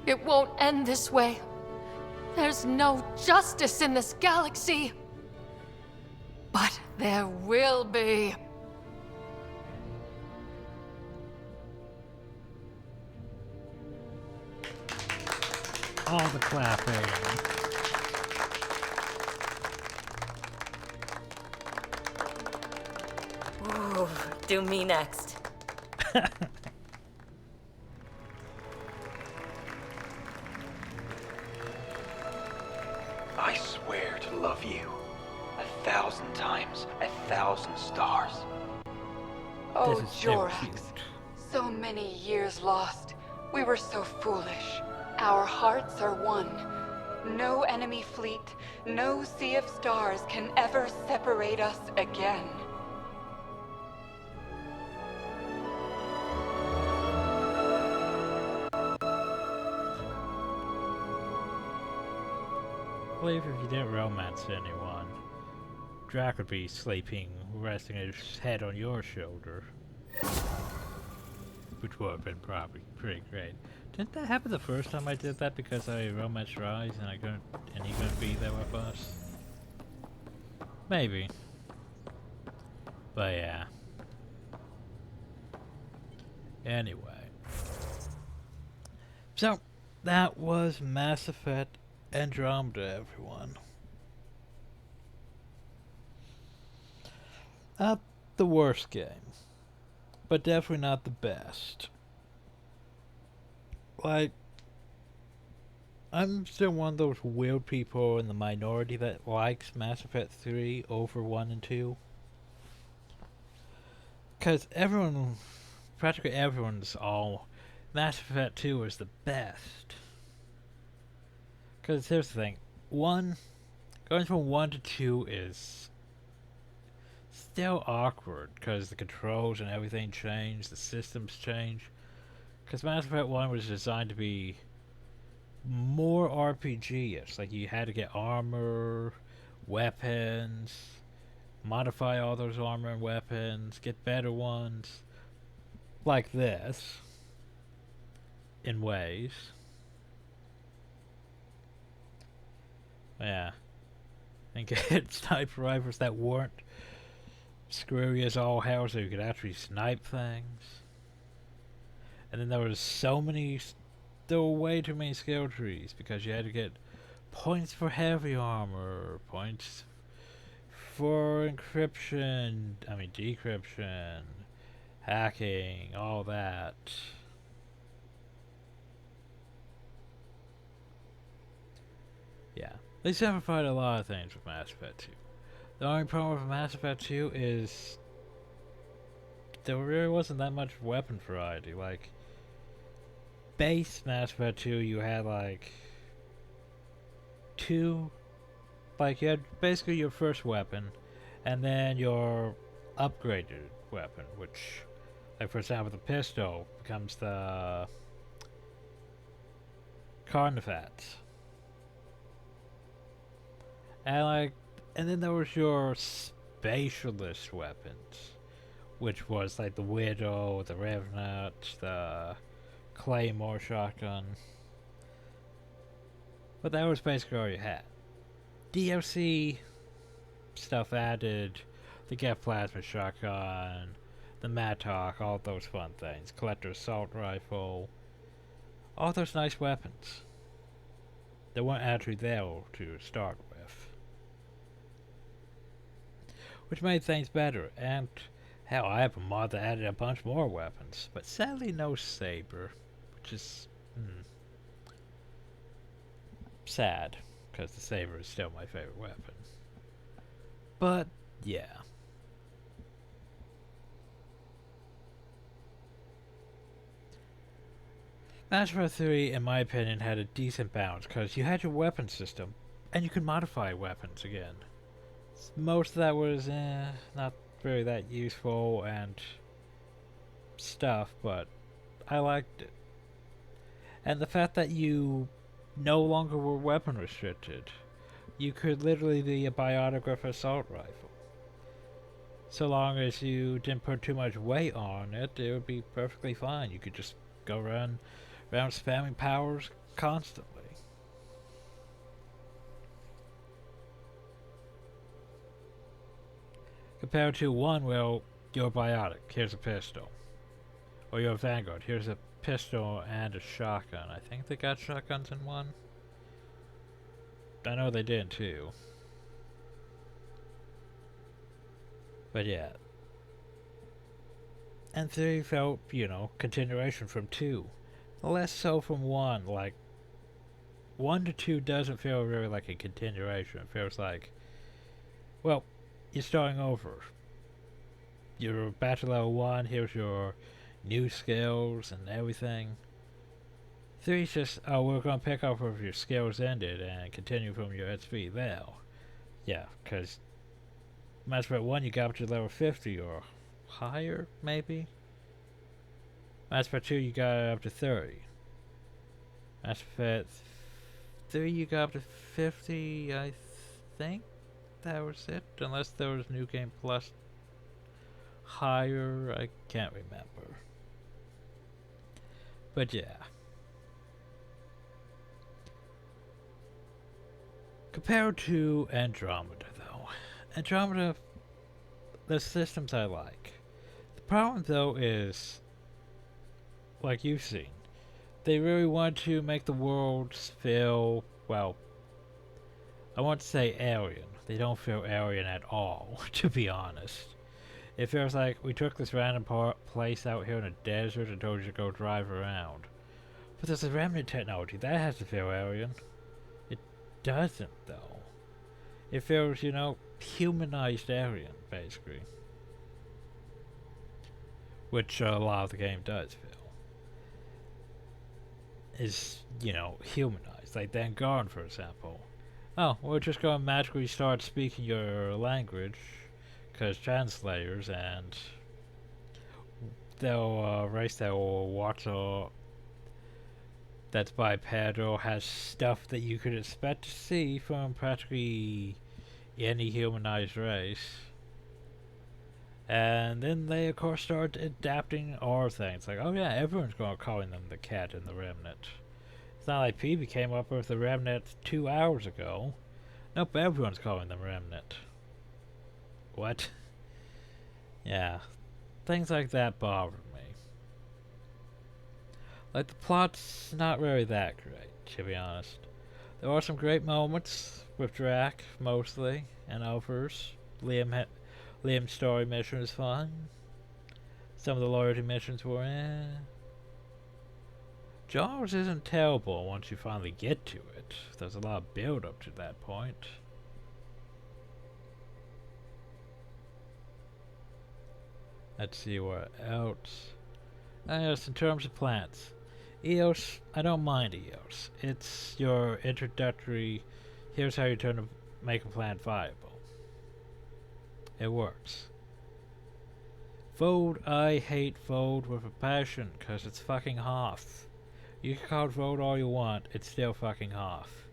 It won't end this way. There's no justice in this galaxy. But there will be.
All the clapping.
Ooh, do me next.
I swear to love you 1,000 times, 1,000 stars.
Oh,
This is so
Jorax.
cute.
So many years lost. We were so foolish. Our hearts are one. No enemy fleet, no sea of stars can ever separate us again.
I believe if you didn't romance anyone, Drac would be sleeping, resting his head on your shoulder. Which would have been probably pretty great. Didn't that happen the first time I did that because I romanced Rise and he couldn't be there with us? Maybe. But yeah. Anyway. So, that was Mass Effect Andromeda, everyone. Not the worst game, but definitely not the best. Like, I'm still one of those weird people in the minority that likes Mass Effect 3 over 1 and 2. Because practically everyone's all, Mass Effect 2 is the best. Because here's the thing, going from 1 to 2 is still awkward, because the controls and everything change, the systems change. Because Mass Effect 1 was designed to be more RPG-ish, like you had to get armor, weapons, modify all those armor and weapons, get better ones, like this, in ways. Yeah. And get sniper rifles that weren't screwy as all hell, so you could actually snipe things. And then there was still way too many skill trees, because you had to get points for heavy armor, points for decryption, hacking, all that. Yeah. They simplified a lot of things with Mass Effect 2. The only problem with Mass Effect 2 is there really wasn't that much weapon variety. Like, base Mass Effect 2, you had like two, like you had basically your first weapon, and then your upgraded weapon, which, like for example, the pistol becomes the Carnifex. And then there was your spatialist weapons, which was like the Widow, the Revenant, the Claymore shotgun. But that was basically all you had. DLC stuff added the Get Plasma shotgun, the Mattock, all those fun things, Collector Assault Rifle, all those nice weapons. They weren't actually there to start with. Which made things better, and hell, I have a mod that added a bunch more weapons, but sadly no saber, which is sad, because the saber is still my favorite weapon. But yeah. Mass Effect 3, in my opinion, had a decent balance, because you had your weapon system, and you could modify weapons again. Most of that was not really that useful and stuff, but I liked it. And the fact that you no longer were weapon restricted. You could literally be a biotic with assault rifle. So long as you didn't put too much weight on it, it would be perfectly fine. You could just go around spamming powers constantly. Compared to one, well, you're biotic, here's a pistol. Or you're a Vanguard, here's a pistol and a shotgun. I think they got shotguns in one. I know they did too. But yeah. And 3 felt, continuation from 2. Less so from 1. Like, 1 to 2 doesn't feel really like a continuation. It feels like, well, you're starting over. You're back to level 1, here's your new skills and everything. 3's just, oh, we're gonna pick up where your skills ended and continue from your SP there. Yeah, because Mass Effect 1 you got up to level 50 or higher, maybe? Mass Effect 2 you got up to 30. Mass Effect 3 you got up to 50, I think that was it, unless there was New Game Plus higher, I can't remember. But yeah. Compared to Andromeda, though. Andromeda, the systems I like. The problem, though, is, like you've seen, they really want to make the worlds feel, well, I want to say alien. They don't feel alien at all, to be honest. It feels like we took this random place out here in a desert and told you to go drive around. But there's a remnant technology, that has to feel alien. It doesn't, though. It feels, humanized alien, basically. Which a lot of the game does feel. Is, humanized. Like Vanguard, for example. Oh, we're just going to magically start speaking your language, because translators, and they'll race that will watch that's bipedal, has stuff that you could expect to see from practically any humanized race. And then they, of course, start adapting our things. Like, oh yeah, everyone's going to calling them the Cat and the Remnant. It's not like PB came up with the Remnant 2 hours ago. Nope, everyone's calling them Remnant. What? Yeah, things like that bother me. Like, the plot's not really that great, to be honest. There are some great moments with Drac, mostly, and others. Liam's story mission was fun. Some of the loyalty missions were Jaws isn't terrible once you finally get to it. There's a lot of build up to that point. Let's see what else. Yes, in terms of plants. EOS, I don't mind EOS. It's your introductory, here's how you make a plant viable. It works. Vote, I hate Vote with a passion, cause it's fucking Hoth. You can call it Vote all you want, it's still fucking Hoth.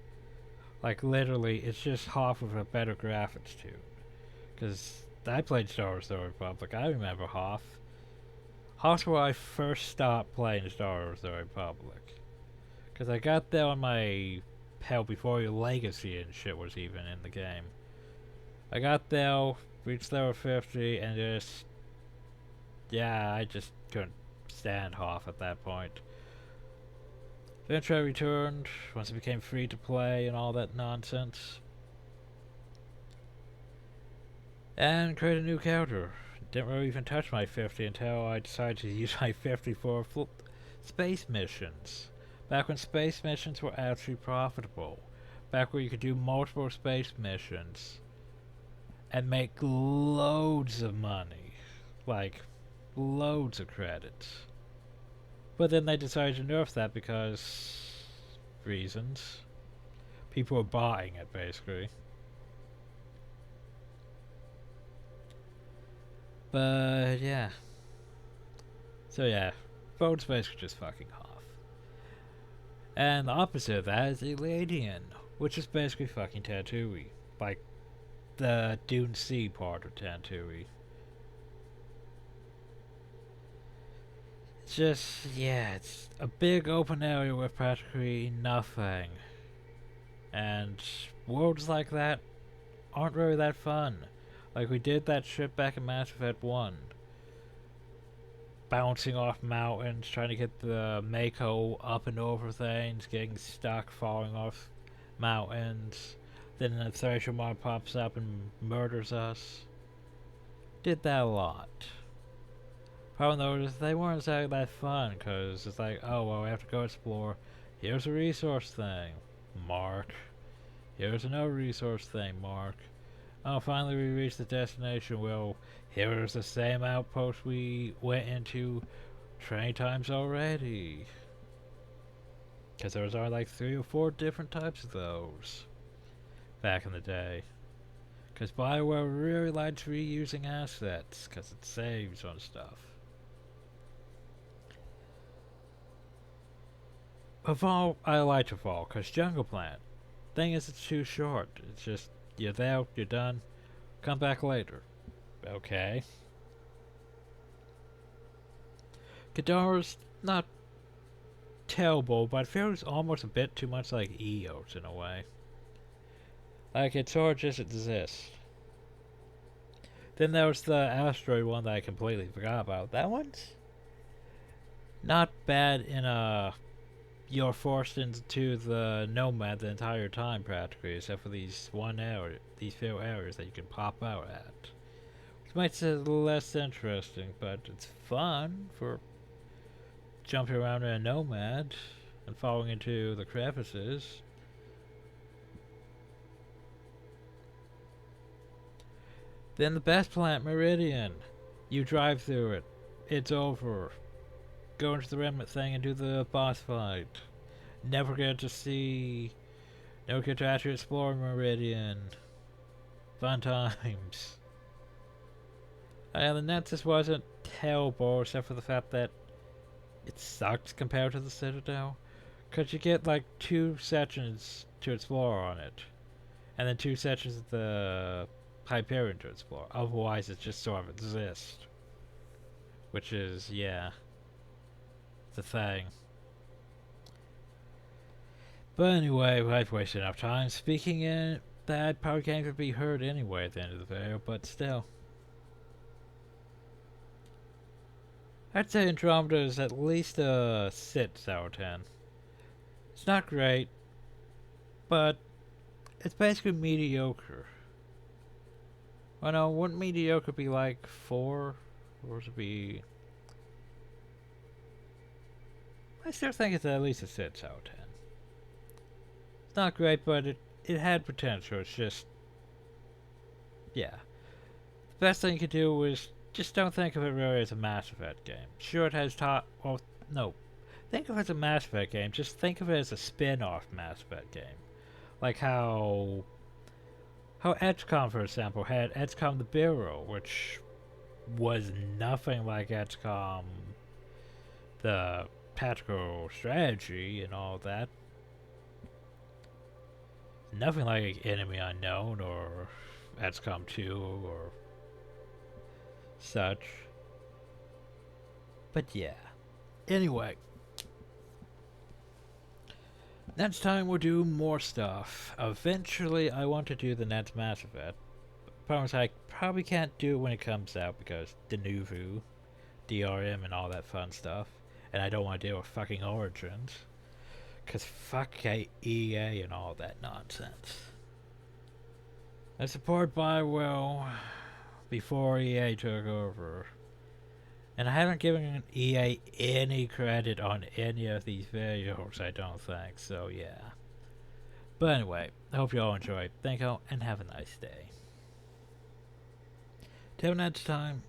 Like literally, it's just Hoth with a better graphics too. Cause I played Star Wars The Republic, I remember Hoth. Hoth's where I first stopped playing Star Wars The Republic. Cause I got there on my hell before your Legacy and shit was even in the game. I got there, reached level 50, and just... yeah, I just couldn't stand Hoth at that point. Eventually I returned, once it became free to play and all that nonsense. And created a new character. Didn't really even touch my 50 until I decided to use my 50 for space missions. Back when space missions were actually profitable. Back where you could do multiple space missions and make loads of money. Like, loads of credits. But then they decided to nerf that because... reasons. People were buying it, basically. But, yeah. So, yeah. Vote's basically just fucking Hoth. And the opposite of that is Eladian, which is basically fucking Tatooine. Like, the Dune Sea part of Tatooine. It's just, yeah, it's a big open area with practically nothing. And worlds like that aren't really that fun. Like we did that shit back in Mass Effect 1. Bouncing off mountains, trying to get the Mako up and over things, getting stuck, falling off mountains. Then the Thresher mod pops up and murders us. Did that a lot. Problem though is they weren't exactly that fun, cause it's like, oh well, we have to go explore. Here's a resource thing, mark. Here's another resource thing, mark. Oh, finally we reached the destination. Well, here's the same outpost we went into 20 times already. Cause there was only like 3 or 4 different types of those back in the day. Cause Bioware really likes reusing assets, cause it saves on stuff. But Fall, I like to Fall, cause Jungle Plant. Thing is, it's too short. It's just, you're there, you're done, come back later. Okay. Kadara's not terrible, but it feels almost a bit too much like Eos in a way. Like it sort of just exists. Then there was the asteroid one that I completely forgot about. That one's not bad in a... you're forced into the Nomad the entire time practically, except for these few areas that you can pop out at. Which makes it a little less interesting, but it's fun for jumping around in a Nomad and falling into the crevices. Then the best plant, Meridian. You drive through it. It's over. Go into the remnant thing and do the boss fight. Never get to actually explore Meridian. Fun times. The Nexus wasn't terrible, except for the fact that it sucked compared to the Citadel. Cause you get like 2 sections to explore on it. And then 2 sections of the Hyperion to explore. Otherwise it just sort of exists. Which is, yeah, the thing. But anyway, I've wasted enough time speaking in that probably can't even be heard anyway at the end of the video, but still. I'd say Andromeda is at least a 6 out of 10. It's not great, but it's basically mediocre. Well, no, wouldn't mediocre be like 4? Or would it be... I still think it's at least a 6 out of 10. It's not great, but it had potential. It's just... yeah. The best thing you could do was just don't think of it really as a Mass Effect game. Sure, it has well, no. Think of it as a Mass Effect game, just think of it as a spin-off Mass Effect game. Like how XCOM, for example, had XCOM the Bureau, which was nothing like XCOM the tactical strategy and all that. Nothing like Enemy Unknown or XCOM 2 or such. But yeah. Anyway. Next time we'll do more stuff. Eventually I want to do the next Mass Effect. Problem is I probably can't do it when it comes out because Denuvo, DRM and all that fun stuff. And I don't want to deal with fucking Origins. Cause fuck EA and all that nonsense. I support Bioware before EA took over. And I haven't given EA any credit on any of these videos, I don't think, so yeah. But anyway, I hope you all enjoyed. Thank you, and have a nice day. Till next time.